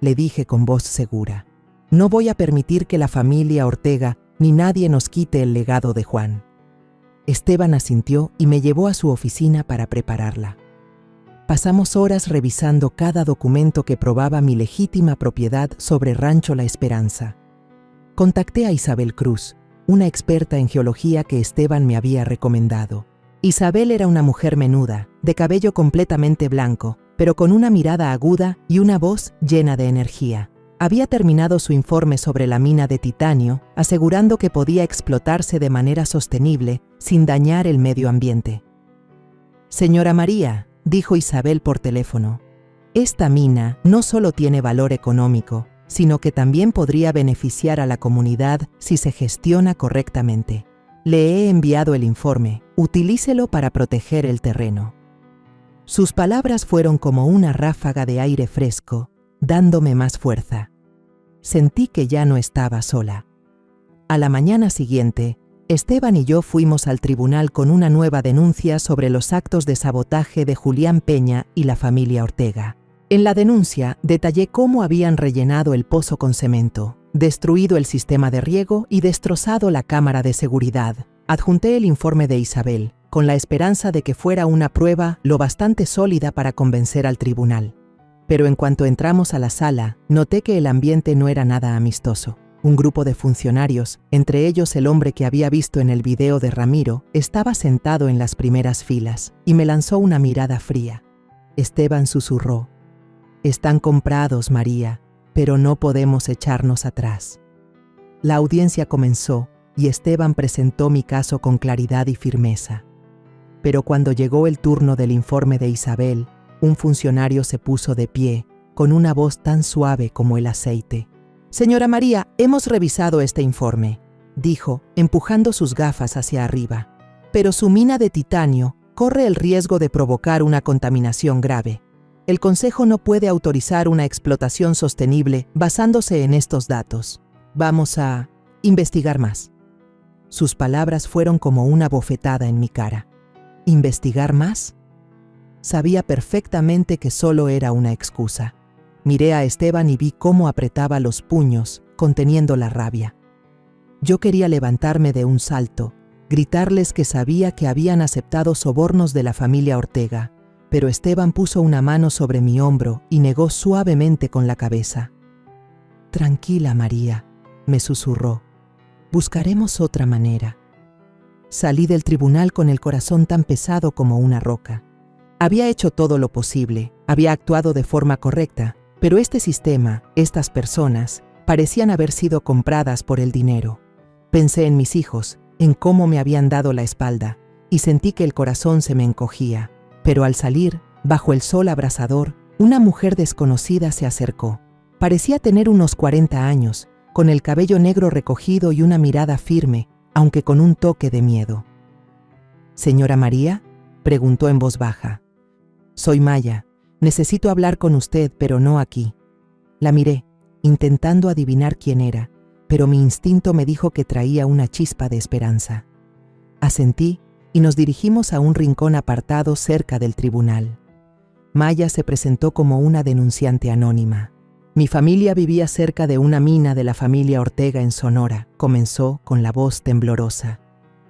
le dije con voz segura. «No voy a permitir que la familia Ortega ni nadie nos quite el legado de Juan». Esteban asintió y me llevó a su oficina para prepararla. Pasamos horas revisando cada documento que probaba mi legítima propiedad sobre Rancho La Esperanza. Contacté a Isabel Cruz, una experta en geología que Esteban me había recomendado. Isabel era una mujer menuda, de cabello completamente blanco, pero con una mirada aguda y una voz llena de energía. Había terminado su informe sobre la mina de titanio, asegurando que podía explotarse de manera sostenible sin dañar el medio ambiente. «Señora María», dijo Isabel por teléfono, «esta mina no solo tiene valor económico, sino que también podría beneficiar a la comunidad si se gestiona correctamente. Le he enviado el informe, utilícelo para proteger el terreno». Sus palabras fueron como una ráfaga de aire fresco, dándome más fuerza. Sentí que ya no estaba sola. A la mañana siguiente, Esteban y yo fuimos al tribunal con una nueva denuncia sobre los actos de sabotaje de Julián Peña y la familia Ortega. En la denuncia detallé cómo habían rellenado el pozo con cemento, destruido el sistema de riego y destrozado la cámara de seguridad. Adjunté el informe de Isabel, con la esperanza de que fuera una prueba lo bastante sólida para convencer al tribunal. Pero en cuanto entramos a la sala, noté que el ambiente no era nada amistoso. Un grupo de funcionarios, entre ellos el hombre que había visto en el video de Ramiro, estaba sentado en las primeras filas y me lanzó una mirada fría. Esteban susurró: «Están comprados, María, pero no podemos echarnos atrás». La audiencia comenzó y Esteban presentó mi caso con claridad y firmeza. Pero cuando llegó el turno del informe de Isabel, un funcionario se puso de pie, con una voz tan suave como el aceite. «Señora María, hemos revisado este informe», dijo, empujando sus gafas hacia arriba. «Pero su mina de titanio corre el riesgo de provocar una contaminación grave. El Consejo no puede autorizar una explotación sostenible basándose en estos datos. Vamos a investigar más». Sus palabras fueron como una bofetada en mi cara. ¿Investigar más? Sabía perfectamente que solo era una excusa. Miré a Esteban y vi cómo apretaba los puños, conteniendo la rabia. Yo quería levantarme de un salto, gritarles que sabía que habían aceptado sobornos de la familia Ortega, pero Esteban puso una mano sobre mi hombro y negó suavemente con la cabeza. «Tranquila, María», me susurró. «Buscaremos otra manera». Salí del tribunal con el corazón tan pesado como una roca. Había hecho todo lo posible, había actuado de forma correcta, pero este sistema, estas personas, parecían haber sido compradas por el dinero. Pensé en mis hijos, en cómo me habían dado la espalda, y sentí que el corazón se me encogía. Pero al salir, bajo el sol abrasador, una mujer desconocida se acercó. Parecía tener unos 40 años, con el cabello negro recogido y una mirada firme, aunque con un toque de miedo. «¿Señora María?», preguntó en voz baja. «Soy Maya. Necesito hablar con usted, pero no aquí». La miré, intentando adivinar quién era, pero mi instinto me dijo que traía una chispa de esperanza. Asentí y nos dirigimos a un rincón apartado cerca del tribunal. Maya se presentó como una denunciante anónima. «Mi familia vivía cerca de una mina de la familia Ortega en Sonora», comenzó con la voz temblorosa.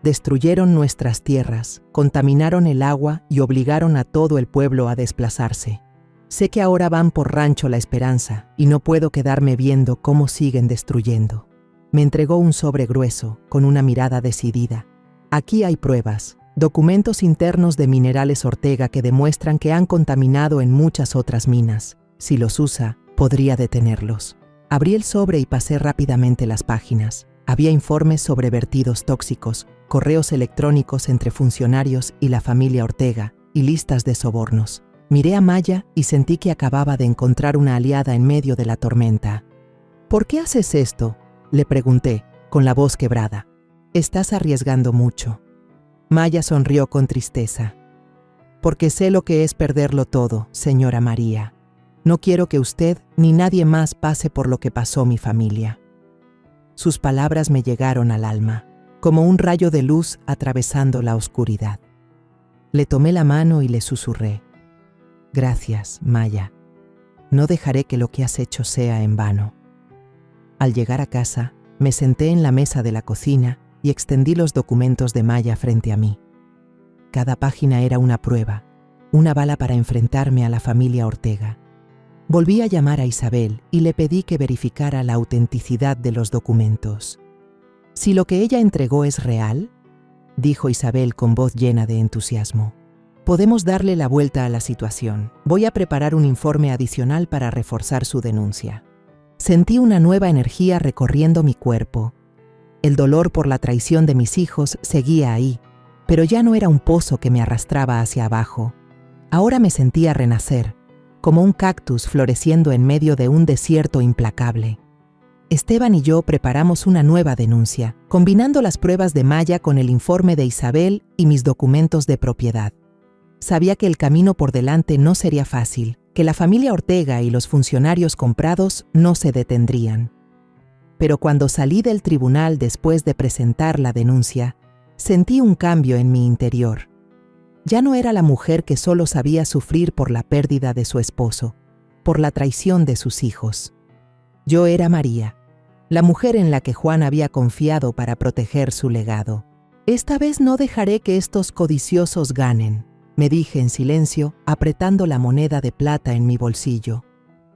«Destruyeron nuestras tierras, contaminaron el agua y obligaron a todo el pueblo a desplazarse. Sé que ahora van por Rancho La Esperanza y no puedo quedarme viendo cómo siguen destruyendo». Me entregó un sobre grueso, con una mirada decidida. «Aquí hay pruebas, documentos internos de Minerales Ortega que demuestran que han contaminado en muchas otras minas. Si los usa, podría detenerlos». Abrí el sobre y pasé rápidamente las páginas. Había informes sobre vertidos tóxicos, correos electrónicos entre funcionarios y la familia Ortega, y listas de sobornos. Miré a Maya y sentí que acababa de encontrar una aliada en medio de la tormenta. ¿Por qué haces esto?, le pregunté, con la voz quebrada. Estás arriesgando mucho. Maya sonrió con tristeza. Porque sé lo que es perderlo todo, señora María. No quiero que usted ni nadie más pase por lo que pasó mi familia. Sus palabras me llegaron al alma, como un rayo de luz atravesando la oscuridad. Le tomé la mano y le susurré. Gracias, Maya. No dejaré que lo que has hecho sea en vano. Al llegar a casa, me senté en la mesa de la cocina y extendí los documentos de Maya frente a mí. Cada página era una prueba, una bala para enfrentarme a la familia Ortega. Volví a llamar a Isabel y le pedí que verificara la autenticidad de los documentos. «Si lo que ella entregó es real», dijo Isabel con voz llena de entusiasmo, «podemos darle la vuelta a la situación. Voy a preparar un informe adicional para reforzar su denuncia». Sentí una nueva energía recorriendo mi cuerpo. El dolor por la traición de mis hijos seguía ahí, pero ya no era un pozo que me arrastraba hacia abajo. Ahora me sentía renacer, como un cactus floreciendo en medio de un desierto implacable. Esteban y yo preparamos una nueva denuncia, combinando las pruebas de Maya con el informe de Isabel y mis documentos de propiedad. Sabía que el camino por delante no sería fácil, que la familia Ortega y los funcionarios comprados no se detendrían. Pero cuando salí del tribunal después de presentar la denuncia, sentí un cambio en mi interior. Ya no era la mujer que solo sabía sufrir por la pérdida de su esposo, por la traición de sus hijos. Yo era María, la mujer en la que Juan había confiado para proteger su legado. Esta vez no dejaré que estos codiciosos ganen, me dije en silencio, apretando la moneda de plata en mi bolsillo.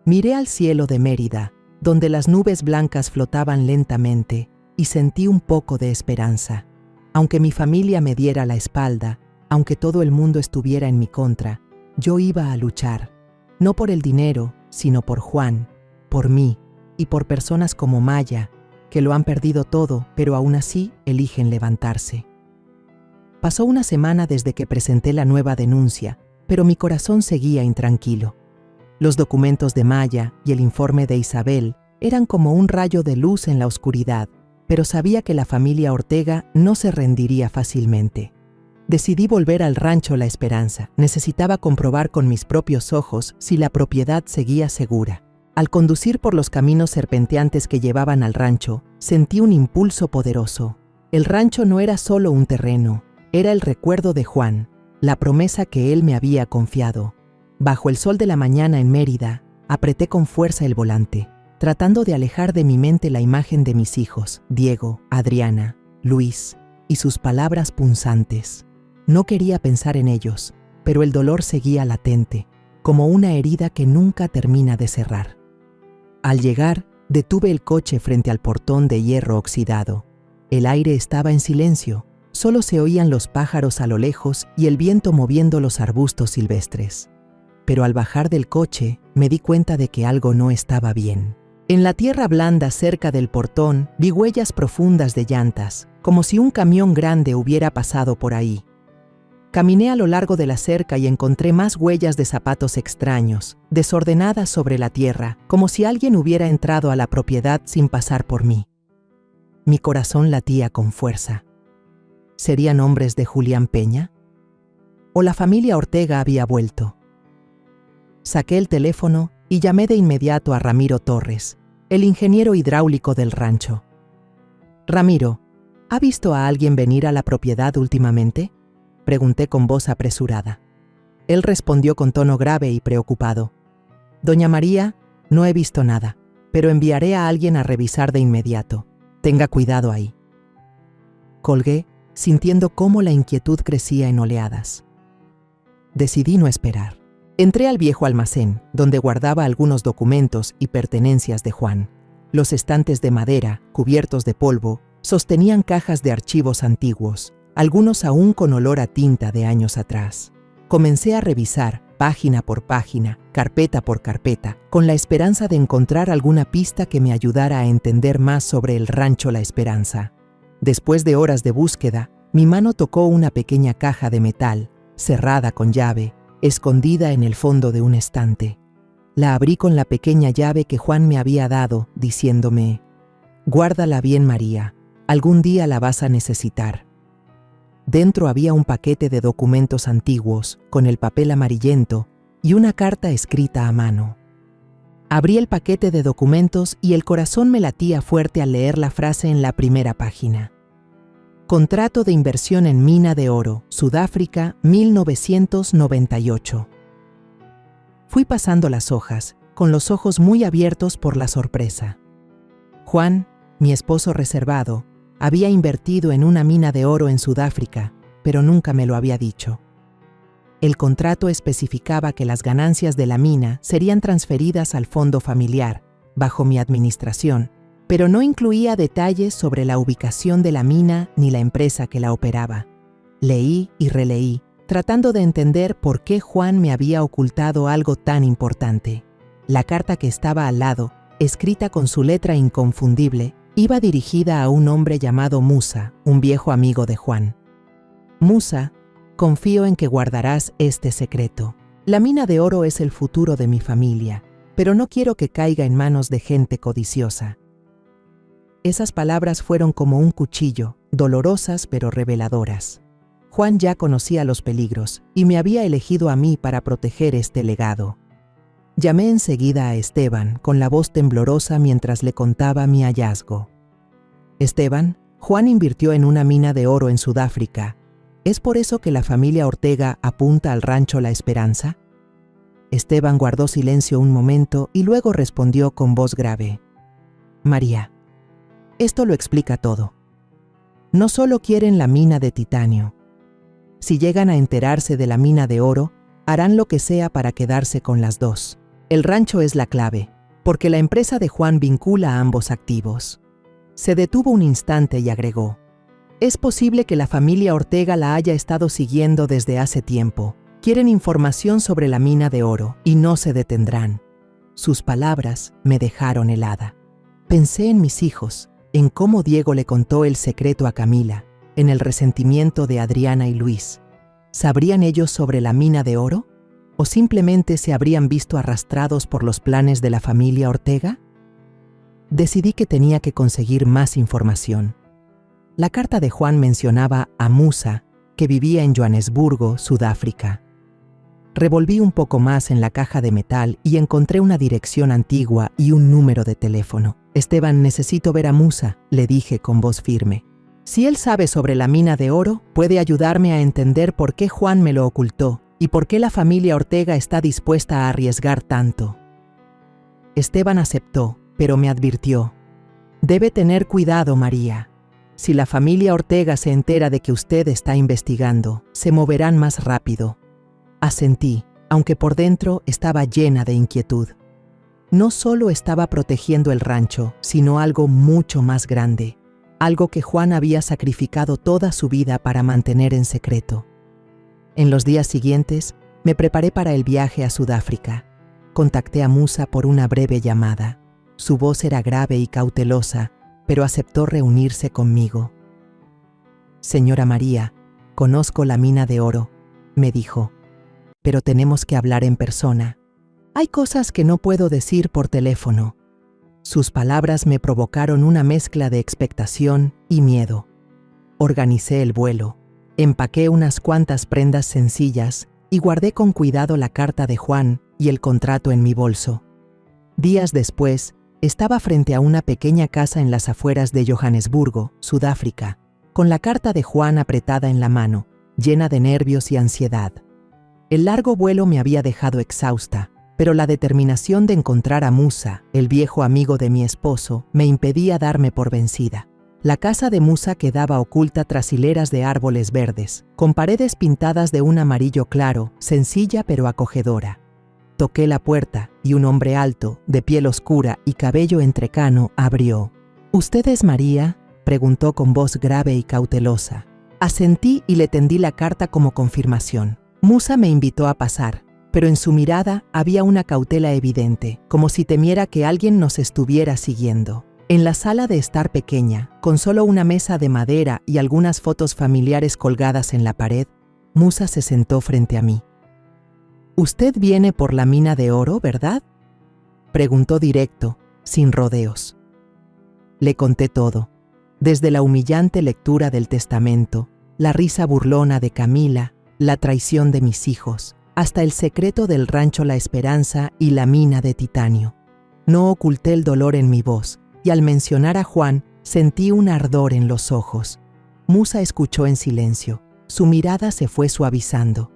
Miré al cielo de Mérida, donde las nubes blancas flotaban lentamente, y sentí un poco de esperanza. Aunque mi familia me diera la espalda, aunque todo el mundo estuviera en mi contra, yo iba a luchar, no por el dinero, sino por Juan, por mí y por personas como Maya, que lo han perdido todo, pero aún así eligen levantarse. Pasó una semana desde que presenté la nueva denuncia, pero mi corazón seguía intranquilo. Los documentos de Maya y el informe de Isabel eran como un rayo de luz en la oscuridad, pero sabía que la familia Ortega no se rendiría fácilmente. Decidí volver al rancho La Esperanza. Necesitaba comprobar con mis propios ojos si la propiedad seguía segura. Al conducir por los caminos serpenteantes que llevaban al rancho, sentí un impulso poderoso. El rancho no era solo un terreno, era el recuerdo de Juan, la promesa que él me había confiado. Bajo el sol de la mañana en Mérida, apreté con fuerza el volante, tratando de alejar de mi mente la imagen de mis hijos, Diego, Adriana, Luis, y sus palabras punzantes. No quería pensar en ellos, pero el dolor seguía latente, como una herida que nunca termina de cerrar. Al llegar, detuve el coche frente al portón de hierro oxidado. El aire estaba en silencio, solo se oían los pájaros a lo lejos y el viento moviendo los arbustos silvestres. Pero al bajar del coche, me di cuenta de que algo no estaba bien. En la tierra blanda cerca del portón, vi huellas profundas de llantas, como si un camión grande hubiera pasado por ahí. Caminé a lo largo de la cerca y encontré más huellas de zapatos extraños, desordenadas sobre la tierra, como si alguien hubiera entrado a la propiedad sin pasar por mí. Mi corazón latía con fuerza. ¿Serían hombres de Julián Peña? ¿O la familia Ortega había vuelto? Saqué el teléfono y llamé de inmediato a Ramiro Torres, el ingeniero hidráulico del rancho. «Ramiro, ¿ha visto a alguien venir a la propiedad últimamente?», pregunté con voz apresurada. Él respondió con tono grave y preocupado. «Doña María, no he visto nada, pero enviaré a alguien a revisar de inmediato. Tenga cuidado ahí». Colgué, sintiendo cómo la inquietud crecía en oleadas. Decidí no esperar. Entré al viejo almacén, donde guardaba algunos documentos y pertenencias de Juan. Los estantes de madera, cubiertos de polvo, sostenían cajas de archivos antiguos, algunos aún con olor a tinta de años atrás. Comencé a revisar, página por página, carpeta por carpeta, con la esperanza de encontrar alguna pista que me ayudara a entender más sobre el rancho La Esperanza. Después de horas de búsqueda, mi mano tocó una pequeña caja de metal, cerrada con llave, escondida en el fondo de un estante. La abrí con la pequeña llave que Juan me había dado, diciéndome: «Guárdala bien, María, algún día la vas a necesitar». Dentro había un paquete de documentos antiguos, con el papel amarillento, y una carta escrita a mano. Abrí el paquete de documentos y el corazón me latía fuerte al leer la frase en la primera página. Contrato de inversión en mina de oro, Sudáfrica, 1998. Fui pasando las hojas, con los ojos muy abiertos por la sorpresa. Juan, mi esposo reservado, había invertido en una mina de oro en Sudáfrica, pero nunca me lo había dicho. El contrato especificaba que las ganancias de la mina serían transferidas al fondo familiar, bajo mi administración, pero no incluía detalles sobre la ubicación de la mina ni la empresa que la operaba. Leí y releí, tratando de entender por qué Juan me había ocultado algo tan importante. La carta que estaba al lado, escrita con su letra inconfundible, iba dirigida a un hombre llamado Musa, un viejo amigo de Juan. Musa, confío en que guardarás este secreto. La mina de oro es el futuro de mi familia, pero no quiero que caiga en manos de gente codiciosa. Esas palabras fueron como un cuchillo, dolorosas pero reveladoras. Juan ya conocía los peligros y me había elegido a mí para proteger este legado. Llamé enseguida a Esteban, con la voz temblorosa mientras le contaba mi hallazgo. «Esteban, Juan invirtió en una mina de oro en Sudáfrica. ¿Es por eso que la familia Ortega apunta al rancho La Esperanza?» Esteban guardó silencio un momento y luego respondió con voz grave: «María, esto lo explica todo. No solo quieren la mina de titanio. Si llegan a enterarse de la mina de oro, harán lo que sea para quedarse con las dos. El rancho es la clave, porque la empresa de Juan vincula a ambos activos». Se detuvo un instante y agregó: «Es posible que la familia Ortega la haya estado siguiendo desde hace tiempo. Quieren información sobre la mina de oro y no se detendrán». Sus palabras me dejaron helada. Pensé en mis hijos, en cómo Diego le contó el secreto a Camila, en el resentimiento de Adriana y Luis. ¿Sabrían ellos sobre la mina de oro? ¿O simplemente se habrían visto arrastrados por los planes de la familia Ortega? Decidí que tenía que conseguir más información. La carta de Juan mencionaba a Musa, que vivía en Johannesburgo, Sudáfrica. Revolví un poco más en la caja de metal y encontré una dirección antigua y un número de teléfono. «Esteban, necesito ver a Musa», le dije con voz firme. «Si él sabe sobre la mina de oro, puede ayudarme a entender por qué Juan me lo ocultó y por qué la familia Ortega está dispuesta a arriesgar tanto». Esteban aceptó, pero me advirtió: «Debe tener cuidado, María. Si la familia Ortega se entera de que usted está investigando, se moverán más rápido». Asentí, aunque por dentro estaba llena de inquietud. No solo estaba protegiendo el rancho, sino algo mucho más grande, algo que Juan había sacrificado toda su vida para mantener en secreto. En los días siguientes, me preparé para el viaje a Sudáfrica. Contacté a Musa por una breve llamada. Su voz era grave y cautelosa, pero aceptó reunirse conmigo. «Señora María, conozco la mina de oro», me dijo, «pero tenemos que hablar en persona. Hay cosas que no puedo decir por teléfono». Sus palabras me provocaron una mezcla de expectación y miedo. Organicé el vuelo, empaqué unas cuantas prendas sencillas y guardé con cuidado la carta de Juan y el contrato en mi bolso. Días después, estaba frente a una pequeña casa en las afueras de Johannesburgo, Sudáfrica, con la carta de Juan apretada en la mano, llena de nervios y ansiedad. El largo vuelo me había dejado exhausta, pero la determinación de encontrar a Musa, el viejo amigo de mi esposo, me impedía darme por vencida. La casa de Musa quedaba oculta tras hileras de árboles verdes, con paredes pintadas de un amarillo claro, sencilla pero acogedora. Toqué la puerta y un hombre alto, de piel oscura y cabello entrecano, abrió. «¿Usted es María?», preguntó con voz grave y cautelosa. Asentí y le tendí la carta como confirmación. Musa me invitó a pasar. pero en su mirada había una cautela evidente, como si temiera que alguien nos estuviera siguiendo. En la sala de estar pequeña, con solo una mesa de madera y algunas fotos familiares colgadas en la pared, Musa se sentó frente a mí. «Usted viene por la mina de oro, ¿verdad?», preguntó directo, sin rodeos. Le conté todo, desde la humillante lectura del testamento, la risa burlona de Camila, la traición de mis hijos, hasta el secreto del rancho La Esperanza y la mina de titanio. No oculté el dolor en mi voz, y al mencionar a Juan, sentí un ardor en los ojos. Musa escuchó en silencio. Su mirada se fue suavizando.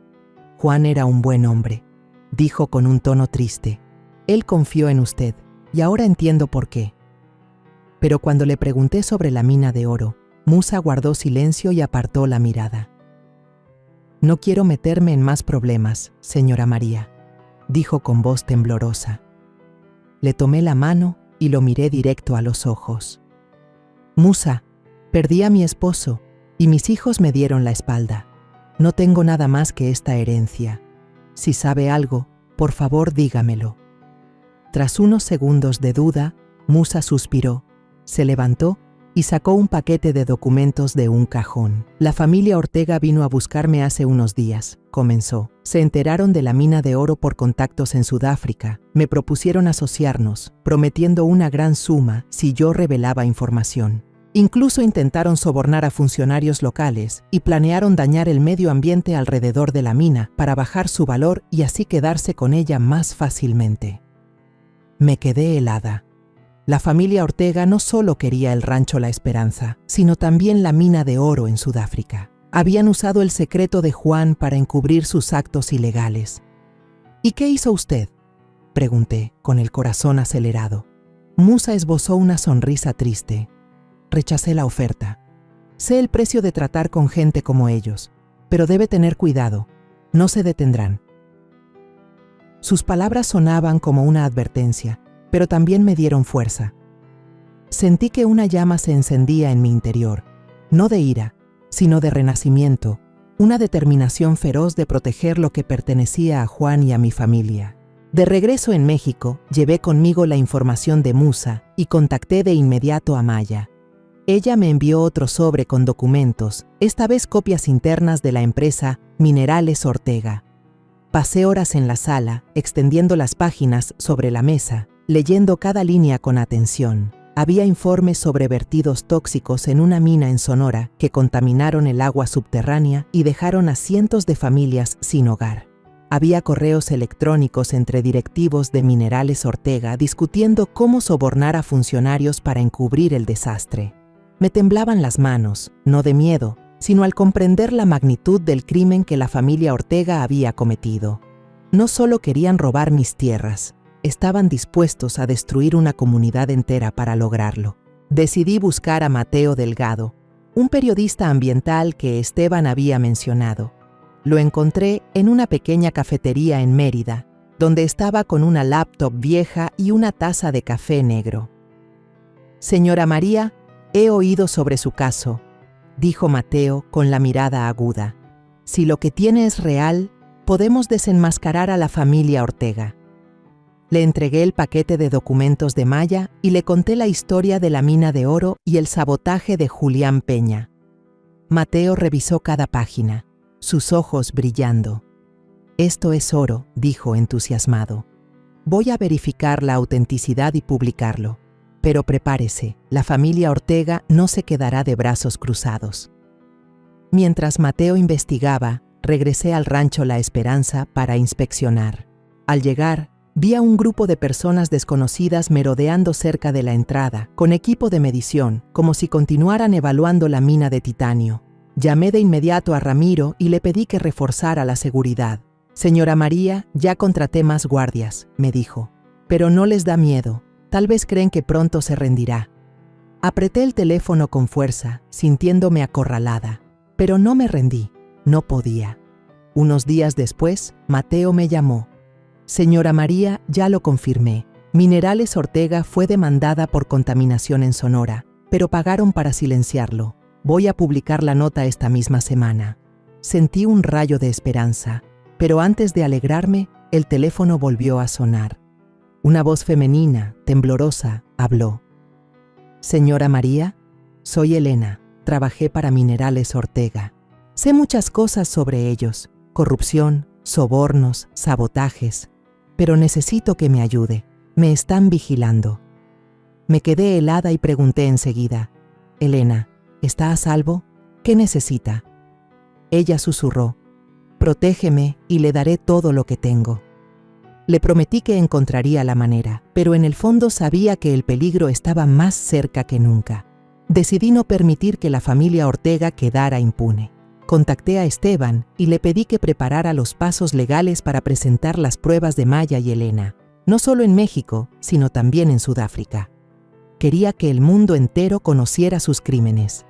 Juan era un buen hombre, dijo con un tono triste. Él confió en usted, y ahora entiendo por qué. Pero cuando le pregunté sobre la mina de oro, Musa guardó silencio y apartó la mirada. «No quiero meterme en más problemas, señora María», dijo con voz temblorosa. Le tomé la mano y lo miré directo a los ojos. «Musa, perdí a mi esposo y mis hijos me dieron la espalda. No tengo nada más que esta herencia. Si sabe algo, por favor dígamelo». Tras unos segundos de duda, Musa suspiró, se levantó y sacó un paquete de documentos de un cajón. «La familia Ortega vino a buscarme hace unos días», comenzó. «Se enteraron de la mina de oro por contactos en Sudáfrica. Me propusieron asociarnos, prometiendo una gran suma si yo revelaba información. Incluso intentaron sobornar a funcionarios locales y planearon dañar el medio ambiente alrededor de la mina para bajar su valor y así quedarse con ella más fácilmente». Me quedé helada. La familia Ortega no solo quería el rancho La Esperanza, sino también la mina de oro en Sudáfrica. Habían usado el secreto de Juan para encubrir sus actos ilegales. «¿Y qué hizo usted?», pregunté, con el corazón acelerado. Musa esbozó una sonrisa triste. «Rechacé la oferta. Sé el precio de tratar con gente como ellos, pero debe tener cuidado. No se detendrán». Sus palabras sonaban como una advertencia, pero también me dieron fuerza. Sentí que una llama se encendía en mi interior, no de ira, sino de renacimiento, una determinación feroz de proteger lo que pertenecía a Juan y a mi familia. De regreso en México, llevé conmigo la información de Musa y contacté de inmediato a Maya. Ella me envió otro sobre con documentos, esta vez copias internas de la empresa Minerales Ortega. Pasé horas en la sala, extendiendo las páginas sobre la mesa, leyendo cada línea con atención. Había informes sobre vertidos tóxicos en una mina en Sonora que contaminaron el agua subterránea y dejaron a cientos de familias sin hogar. Había correos electrónicos entre directivos de Minerales Ortega discutiendo cómo sobornar a funcionarios para encubrir el desastre. Me temblaban las manos, no de miedo, sino al comprender la magnitud del crimen que la familia Ortega había cometido. No solo querían robar mis tierras, estaban dispuestos a destruir una comunidad entera para lograrlo. Decidí buscar a Mateo Delgado, un periodista ambiental que Esteban había mencionado. Lo encontré en una pequeña cafetería en Mérida, donde estaba con una laptop vieja y una taza de café negro. «Señora María, he oído sobre su caso», dijo Mateo con la mirada aguda. «Si lo que tiene es real, podemos desenmascarar a la familia Ortega». Le entregué el paquete de documentos de Maya y le conté la historia de la mina de oro y el sabotaje de Julián Peña. Mateo revisó cada página, sus ojos brillando. «Esto es oro», dijo entusiasmado. «Voy a verificar la autenticidad y publicarlo. Pero prepárese, la familia Ortega no se quedará de brazos cruzados». Mientras Mateo investigaba, regresé al rancho La Esperanza para inspeccionar. Al llegar, vi a un grupo de personas desconocidas merodeando cerca de la entrada, con equipo de medición, como si continuaran evaluando la mina de titanio. Llamé de inmediato a Ramiro y le pedí que reforzara la seguridad. «Señora María, ya contraté más guardias», me dijo. «Pero no les da miedo. Tal vez creen que pronto se rendirá». Apreté el teléfono con fuerza, sintiéndome acorralada. Pero no me rendí. No podía. Unos días después, Mateo me llamó. «Señora María, ya lo confirmé. Minerales Ortega fue demandada por contaminación en Sonora, pero pagaron para silenciarlo. Voy a publicar la nota esta misma semana». Sentí un rayo de esperanza, pero antes de alegrarme, El teléfono volvió a sonar. Una voz femenina, temblorosa, habló. «Señora María, soy Elena. Trabajé para Minerales Ortega. Sé muchas cosas sobre ellos, corrupción, sobornos, sabotajes, pero necesito que me ayude. Me están vigilando». Me quedé helada y pregunté enseguida, «Elena, ¿está a salvo? ¿Qué necesita?». Ella susurró, «Protégeme y le daré todo lo que tengo». Le prometí que encontraría la manera, pero en el fondo sabía que el peligro estaba más cerca que nunca. Decidí no permitir que la familia Ortega quedara impune. Contacté a Esteban y le pedí que preparara los pasos legales para presentar las pruebas de Maya y Elena, no solo en México, sino también en Sudáfrica. Quería que el mundo entero conociera sus crímenes.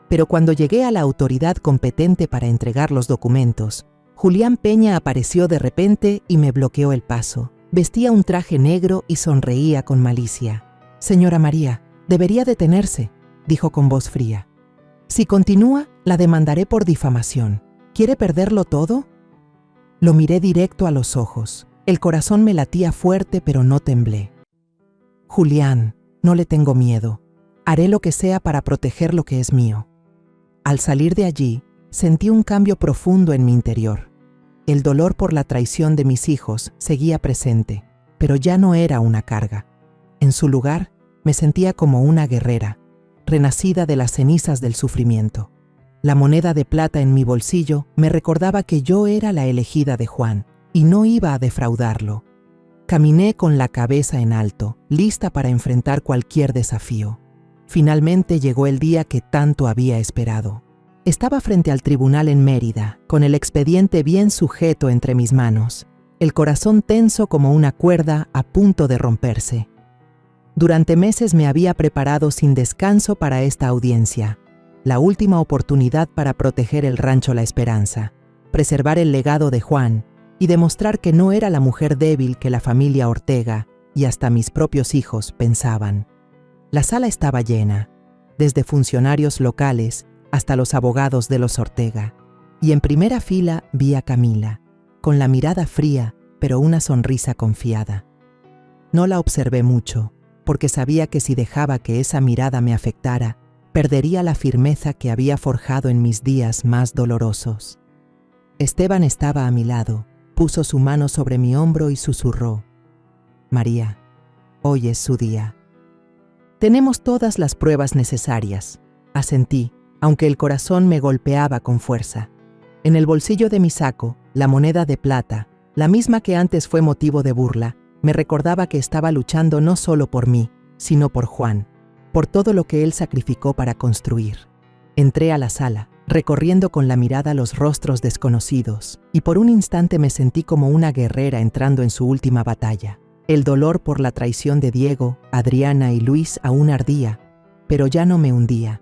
Pero cuando llegué a la autoridad competente para entregar los documentos, Julián Peña apareció de repente y me bloqueó el paso. Vestía un traje negro y sonreía con malicia. «Señora María, debería detenerse», dijo con voz fría. «Si continúa, la demandaré por difamación. ¿Quiere perderlo todo?». Lo miré directo a los ojos. El corazón me latía fuerte, pero no temblé. «Julián, no le tengo miedo. Haré lo que sea para proteger lo que es mío». Al salir de allí, sentí un cambio profundo en mi interior. El dolor por la traición de mis hijos seguía presente, pero ya no era una carga. En su lugar, me sentía como una guerrera, renacida de las cenizas del sufrimiento. La moneda de plata en mi bolsillo me recordaba que yo era la elegida de Juan, y no iba a defraudarlo. Caminé con la cabeza en alto, lista para enfrentar cualquier desafío. Finalmente llegó el día que tanto había esperado. Estaba frente al tribunal en Mérida, con el expediente bien sujeto entre mis manos, el corazón tenso como una cuerda a punto de romperse. Durante meses me había preparado sin descanso para esta audiencia, la última oportunidad para proteger el rancho La Esperanza, preservar el legado de Juan y demostrar que no era la mujer débil que la familia Ortega y hasta mis propios hijos pensaban. La sala estaba llena, desde funcionarios locales hasta los abogados de los Ortega, y en primera fila vi a Camila, con la mirada fría, pero una sonrisa confiada. No la observé mucho, porque sabía que si dejaba que esa mirada me afectara, perdería la firmeza que había forjado en mis días más dolorosos. Esteban estaba a mi lado, puso su mano sobre mi hombro y susurró, «María, hoy es su día». «Tenemos todas las pruebas necesarias», asentí, aunque el corazón me golpeaba con fuerza. En el bolsillo de mi saco, la moneda de plata, la misma que antes fue motivo de burla, me recordaba que estaba luchando no solo por mí, sino por Juan, por todo lo que él sacrificó para construir. Entré a la sala, recorriendo con la mirada los rostros desconocidos, y por un instante me sentí como una guerrera entrando en su última batalla. El dolor por la traición de Diego, Adriana y Luis aún ardía, pero ya no me hundía.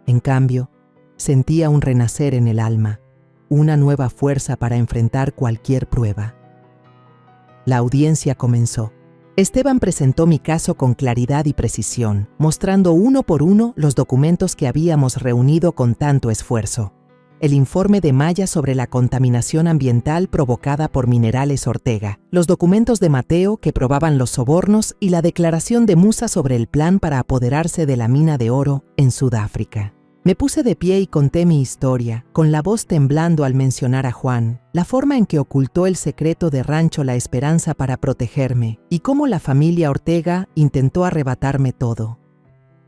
En cambio, sentía un renacer en el alma, una nueva fuerza para enfrentar cualquier prueba. La audiencia comenzó. Esteban presentó mi caso con claridad y precisión, mostrando uno por uno los documentos que habíamos reunido con tanto esfuerzo. El informe de Maya sobre la contaminación ambiental provocada por Minerales Ortega, los documentos de Mateo que probaban los sobornos y la declaración de Musa sobre el plan para apoderarse de la mina de oro en Sudáfrica. Me puse de pie y conté mi historia, con la voz temblando al mencionar a Juan, la forma en que ocultó el secreto de Rancho La Esperanza para protegerme y cómo la familia Ortega intentó arrebatarme todo.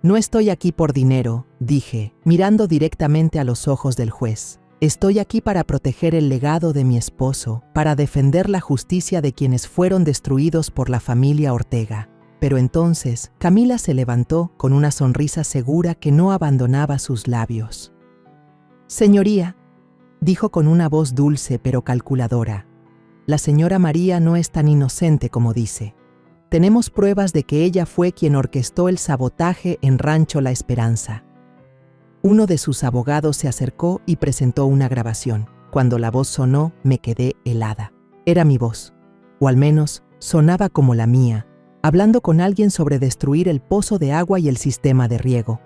«No estoy aquí por dinero», dije, mirando directamente a los ojos del juez. «Estoy aquí para proteger el legado de mi esposo, para defender la justicia de quienes fueron destruidos por la familia Ortega». Pero entonces Camila se levantó con una sonrisa segura que no abandonaba sus labios. «Señoría», dijo con una voz dulce pero calculadora, «la señora María no es tan inocente como dice. Tenemos pruebas de que ella fue quien orquestó el sabotaje en Rancho La Esperanza». Uno de sus abogados se acercó y presentó una grabación. Cuando la voz sonó, me quedé helada. Era mi voz, o al menos sonaba como la mía, hablando con alguien sobre destruir el pozo de agua y el sistema de riego.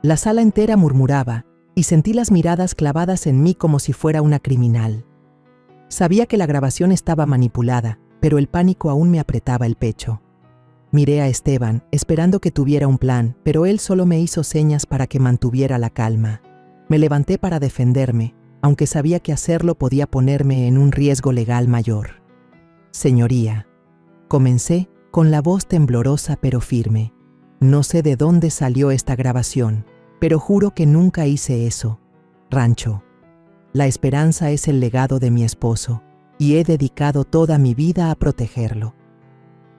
La sala entera murmuraba, y sentí las miradas clavadas en mí como si fuera una criminal. Sabía que la grabación estaba manipulada, pero el pánico aún me apretaba el pecho. Miré a Esteban, esperando que tuviera un plan, pero él solo me hizo señas para que mantuviera la calma. Me levanté para defenderme, aunque sabía que hacerlo podía ponerme en un riesgo legal mayor. Señoría, comencé con la voz temblorosa pero firme. No sé de dónde salió esta grabación, pero juro que nunca hice eso. Rancho. La esperanza es el legado de mi esposo, y he dedicado toda mi vida a protegerlo.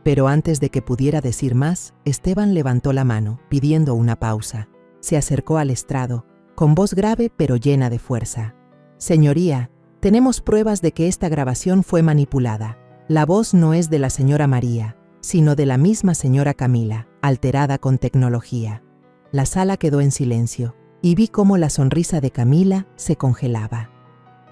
Pero antes de que pudiera decir más, Esteban levantó la mano, pidiendo una pausa. Se acercó al estrado, con voz grave pero llena de fuerza. Señoría, tenemos pruebas de que esta grabación fue manipulada. La voz no es de la señora María, sino de la misma señora Camila, alterada con tecnología. La sala quedó en silencio, y vi cómo la sonrisa de Camila se congelaba.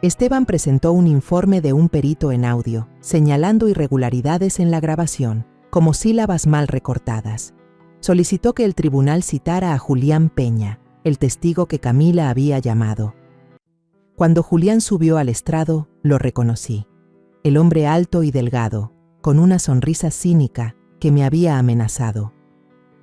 Esteban presentó un informe de un perito en audio, señalando irregularidades en la grabación, como sílabas mal recortadas. Solicitó que el tribunal citara a Julián Peña, el testigo que Camila había llamado. Cuando Julián subió al estrado, lo reconocí. El hombre alto y delgado, con una sonrisa cínica que me había amenazado.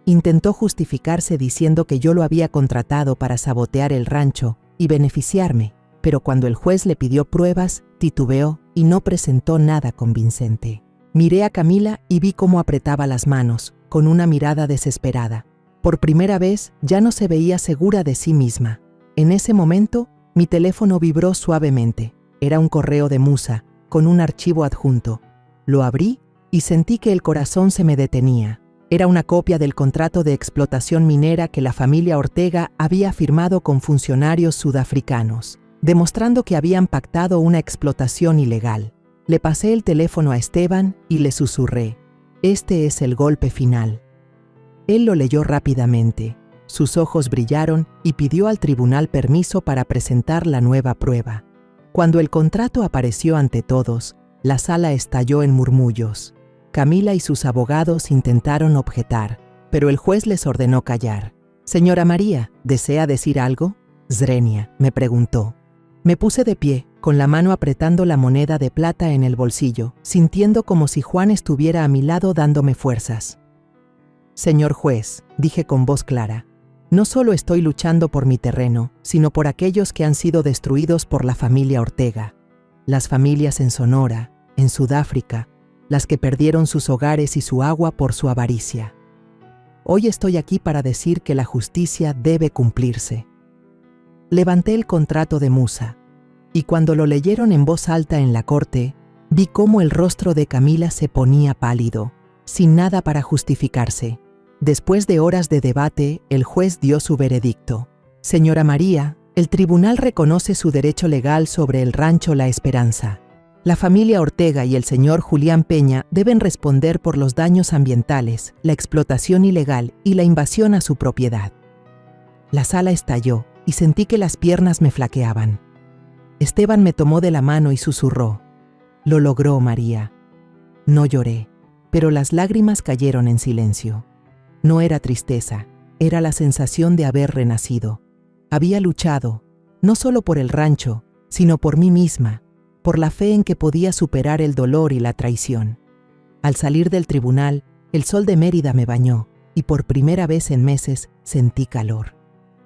Intentó justificarse diciendo que yo lo había contratado para sabotear el rancho y beneficiarme, pero cuando el juez le pidió pruebas, titubeó y no presentó nada convincente. Miré a Camila y vi cómo apretaba las manos, con una mirada desesperada. Por primera vez, ya no se veía segura de sí misma. En ese momento, mi teléfono vibró suavemente. Era un correo de Musa, con un archivo adjunto. Lo abrí y sentí que el corazón se me detenía. Era una copia del contrato de explotación minera que la familia Ortega había firmado con funcionarios sudafricanos, demostrando que habían pactado una explotación ilegal. Le pasé el teléfono a Esteban y le susurré: «Este es el golpe final». Él lo leyó rápidamente. Sus ojos brillaron y pidió al tribunal permiso para presentar la nueva prueba. Cuando el contrato apareció ante todos, la sala estalló en murmullos. Camila y sus abogados intentaron objetar, pero el juez les ordenó callar. «Señora María, ¿desea decir algo?», Zrenia me preguntó. Me puse de pie, con la mano apretando la moneda de plata en el bolsillo, sintiendo como si Juan estuviera a mi lado dándome fuerzas. «Señor juez», dije con voz clara, «no solo estoy luchando por mi terreno, sino por aquellos que han sido destruidos por la familia Ortega. Las familias en Sonora, en Sudáfrica, las que perdieron sus hogares y su agua por su avaricia. Hoy estoy aquí para decir que la justicia debe cumplirse». Levanté el contrato de Musa, y cuando lo leyeron en voz alta en la corte, vi cómo el rostro de Camila se ponía pálido, sin nada para justificarse. Después de horas de debate, el juez dio su veredicto. «Señora María, el tribunal reconoce su derecho legal sobre el rancho La Esperanza. La familia Ortega y el señor Julián Peña deben responder por los daños ambientales, la explotación ilegal y la invasión a su propiedad». La sala estalló y sentí que las piernas me flaqueaban. Esteban me tomó de la mano y susurró: «Lo logró, María». No lloré, pero las lágrimas cayeron en silencio. No era tristeza, era la sensación de haber renacido. Había luchado, no solo por el rancho, sino por mí misma, por la fe en que podía superar el dolor y la traición. Al salir del tribunal, el sol de Mérida me bañó y por primera vez en meses sentí calor.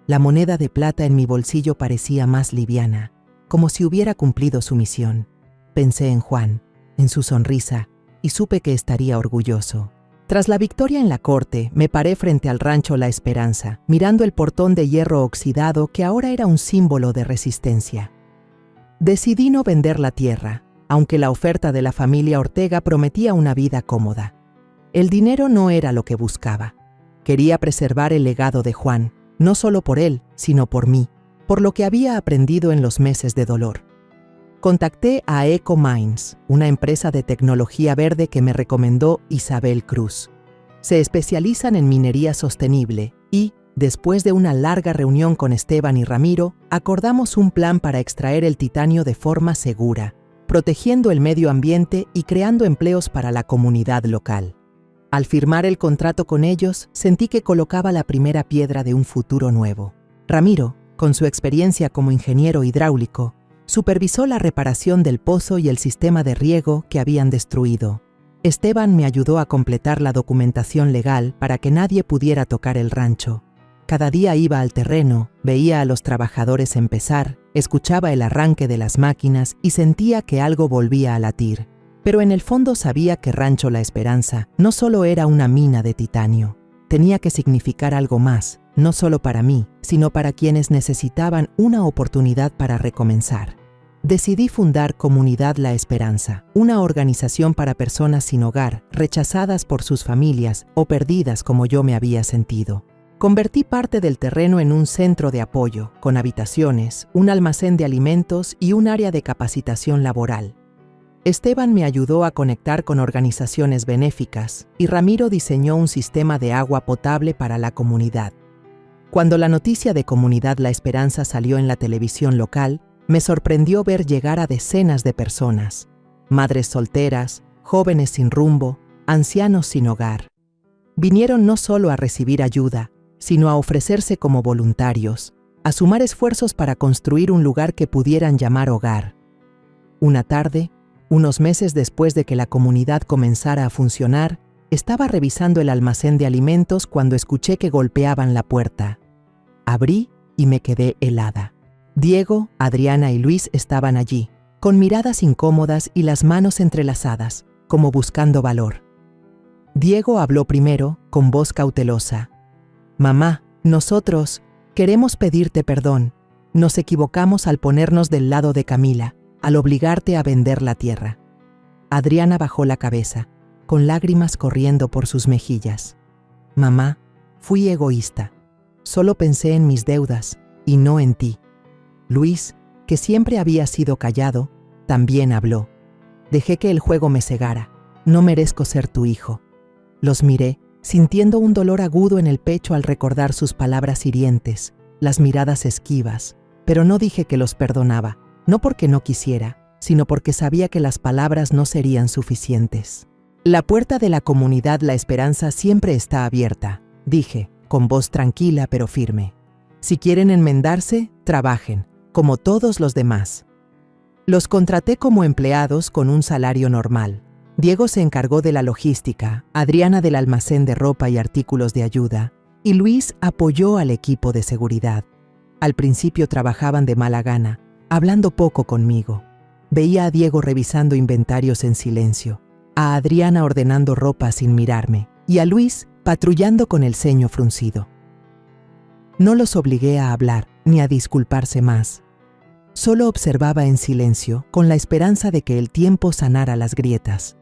La moneda de plata en mi bolsillo parecía más liviana, como si hubiera cumplido su misión. Pensé en Juan, en su sonrisa, y supe que estaría orgulloso. Tras la victoria en la corte, me paré frente al rancho La Esperanza, mirando el portón de hierro oxidado que ahora era un símbolo de resistencia. Decidí no vender la tierra, aunque la oferta de la familia Ortega prometía una vida cómoda. El dinero no era lo que buscaba. Quería preservar el legado de Juan, no solo por él, sino por mí, por lo que había aprendido en los meses de dolor. Contacté a EcoMines, una empresa de tecnología verde que me recomendó Isabel Cruz. Se especializan en minería sostenible y, después de una larga reunión con Esteban y Ramiro, acordamos un plan para extraer el titanio de forma segura, protegiendo el medio ambiente y creando empleos para la comunidad local. Al firmar el contrato con ellos, sentí que colocaba la primera piedra de un futuro nuevo. Ramiro, con su experiencia como ingeniero hidráulico, Supervisó la reparación del pozo y el sistema de riego que habían destruido. Esteban me ayudó a completar la documentación legal para que nadie pudiera tocar el rancho. Cada día iba al terreno, veía a los trabajadores empezar, escuchaba el arranque de las máquinas y sentía que algo volvía a latir. Pero en el fondo sabía que Rancho La Esperanza no solo era una mina de titanio. Tenía que significar algo más, no solo para mí, sino para quienes necesitaban una oportunidad para recomenzar. Decidí fundar Comunidad La Esperanza, una organización para personas sin hogar, rechazadas por sus familias o perdidas como yo me había sentido. Convertí parte del terreno en un centro de apoyo, con habitaciones, un almacén de alimentos y un área de capacitación laboral. Esteban me ayudó a conectar con organizaciones benéficas y Ramiro diseñó un sistema de agua potable para la comunidad. Cuando la noticia de Comunidad La Esperanza salió en la televisión local, me sorprendió ver llegar a decenas de personas, madres solteras, jóvenes sin rumbo, ancianos sin hogar. Vinieron no solo a recibir ayuda, sino a ofrecerse como voluntarios, a sumar esfuerzos para construir un lugar que pudieran llamar hogar. Una tarde, unos meses después de que la comunidad comenzara a funcionar, estaba revisando el almacén de alimentos cuando escuché que golpeaban la puerta. Abrí y me quedé helada. Diego, Adriana y Luis estaban allí, con miradas incómodas y las manos entrelazadas, como buscando valor. Diego habló primero, con voz cautelosa. «Mamá, nosotros queremos pedirte perdón. Nos equivocamos al ponernos del lado de Camila, al obligarte a vender la tierra». Adriana bajó la cabeza, con lágrimas corriendo por sus mejillas. «Mamá, fui egoísta. Solo pensé en mis deudas y no en ti». Luis, que siempre había sido callado, también habló. «Dejé que el juego me cegara. No merezco ser tu hijo». Los miré, sintiendo un dolor agudo en el pecho al recordar sus palabras hirientes, las miradas esquivas, pero no dije que los perdonaba, no porque no quisiera, sino porque sabía que las palabras no serían suficientes. «La puerta de la comunidad La Esperanza siempre está abierta», dije, con voz tranquila pero firme. «Si quieren enmendarse, trabajen, como todos los demás». Los contraté como empleados con un salario normal. Diego se encargó de la logística, Adriana del almacén de ropa y artículos de ayuda, y Luis apoyó al equipo de seguridad. Al principio trabajaban de mala gana, hablando poco conmigo. Veía a Diego revisando inventarios en silencio, a Adriana ordenando ropa sin mirarme, y a Luis patrullando con el ceño fruncido. No los obligué a hablar ni a disculparse más. Solo observaba en silencio, con la esperanza de que el tiempo sanara las grietas.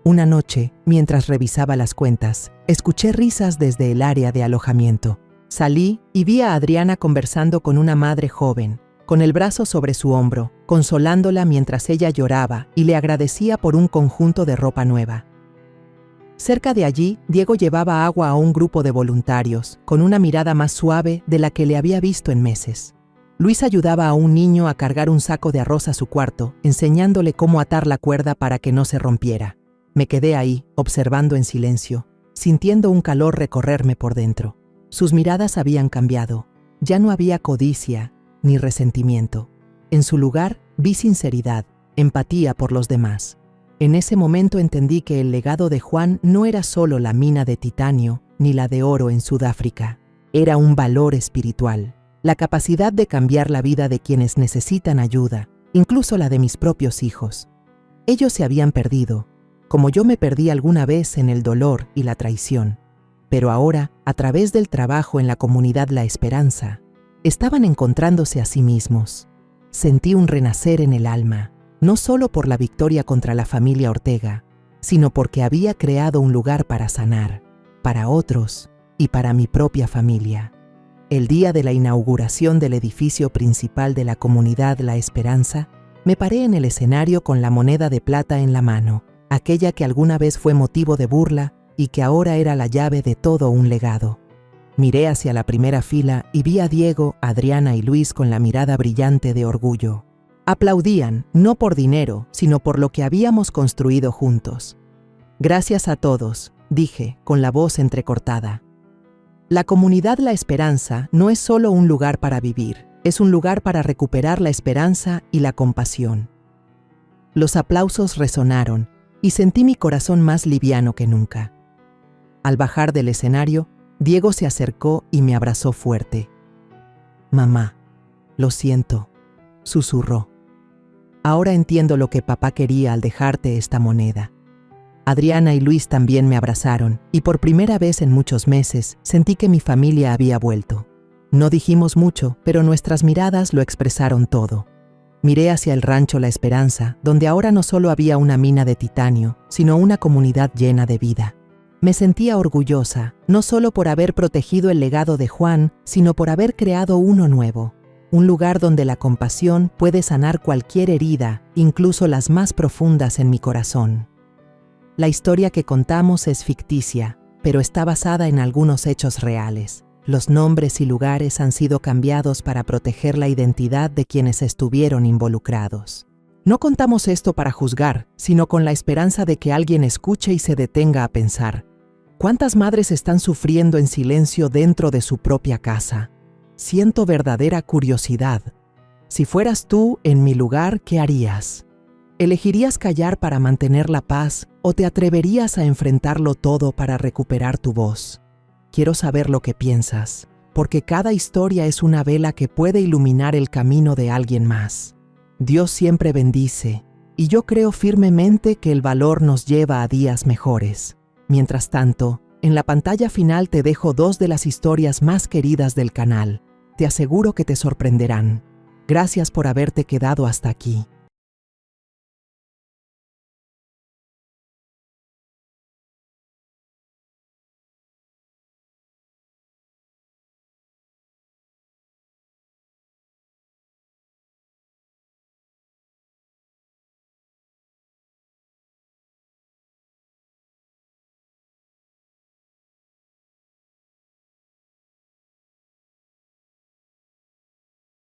Una noche, mientras revisaba las cuentas, escuché risas desde el área de alojamiento. Salí y vi a Adriana conversando con una madre joven, con el brazo sobre su hombro, consolándola mientras ella lloraba y le agradecía por un conjunto de ropa nueva. Cerca de allí, Diego llevaba agua a un grupo de voluntarios, con una mirada más suave de la que le había visto en meses. Luis ayudaba a un niño a cargar un saco de arroz a su cuarto, enseñándole cómo atar la cuerda para que no se rompiera. Me quedé ahí, observando en silencio, sintiendo un calor recorrerme por dentro. Sus miradas habían cambiado. Ya no había codicia ni resentimiento. En su lugar, vi sinceridad, empatía por los demás. En ese momento entendí que el legado de Juan no era solo la mina de titanio ni la de oro en Sudáfrica. Era un valor espiritual, la capacidad de cambiar la vida de quienes necesitan ayuda, incluso la de mis propios hijos. Ellos se habían perdido, como yo me perdí alguna vez en el dolor y la traición. Pero ahora, a través del trabajo en la comunidad La Esperanza, estaban encontrándose a sí mismos. Sentí un renacer en el alma, no solo por la victoria contra la familia Ortega, sino porque había creado un lugar para sanar, para otros y para mi propia familia. El día de la inauguración del edificio principal de la comunidad La Esperanza, me paré en el escenario con la moneda de plata en la mano, aquella que alguna vez fue motivo de burla y que ahora era la llave de todo un legado. Miré hacia la primera fila y vi a Diego, Adriana y Luis con la mirada brillante de orgullo. Aplaudían, no por dinero, sino por lo que habíamos construido juntos. «Gracias a todos», dije, con la voz entrecortada. La comunidad La Esperanza no es solo un lugar para vivir, Es un lugar para recuperar la esperanza y la compasión. Los aplausos resonaron y sentí mi corazón más liviano que nunca. Al bajar del escenario, Diego se acercó y me abrazó fuerte. «Mamá, lo siento», susurró. «Ahora entiendo lo que papá quería al dejarte esta moneda». Adriana y Luis también me abrazaron y por primera vez en muchos meses sentí que mi familia había vuelto. No dijimos mucho, pero nuestras miradas lo expresaron todo. Miré hacia el rancho La Esperanza, donde ahora no solo había una mina de titanio, sino una comunidad llena de vida. Me sentía orgullosa, no solo por haber protegido el legado de Juan, sino por haber creado uno nuevo. Un lugar donde la compasión puede sanar cualquier herida, incluso las más profundas en mi corazón. La historia que contamos es ficticia, pero está basada en algunos hechos reales. Los nombres y lugares han sido cambiados para proteger la identidad de quienes estuvieron involucrados. No contamos esto para juzgar, sino con la esperanza de que alguien escuche y se detenga a pensar. ¿Cuántas madres están sufriendo en silencio dentro de su propia casa? Siento verdadera curiosidad. Si fueras tú en mi lugar, ¿qué harías? ¿Elegirías callar para mantener la paz o te atreverías a enfrentarlo todo para recuperar tu voz? Quiero saber lo que piensas, porque cada historia es una vela que puede iluminar el camino de alguien más. Dios siempre bendice, y yo creo firmemente que el valor nos lleva a días mejores. Mientras tanto, en la pantalla final te dejo 2 de las historias más queridas del canal. Te aseguro que te sorprenderán. Gracias por haberte quedado hasta aquí.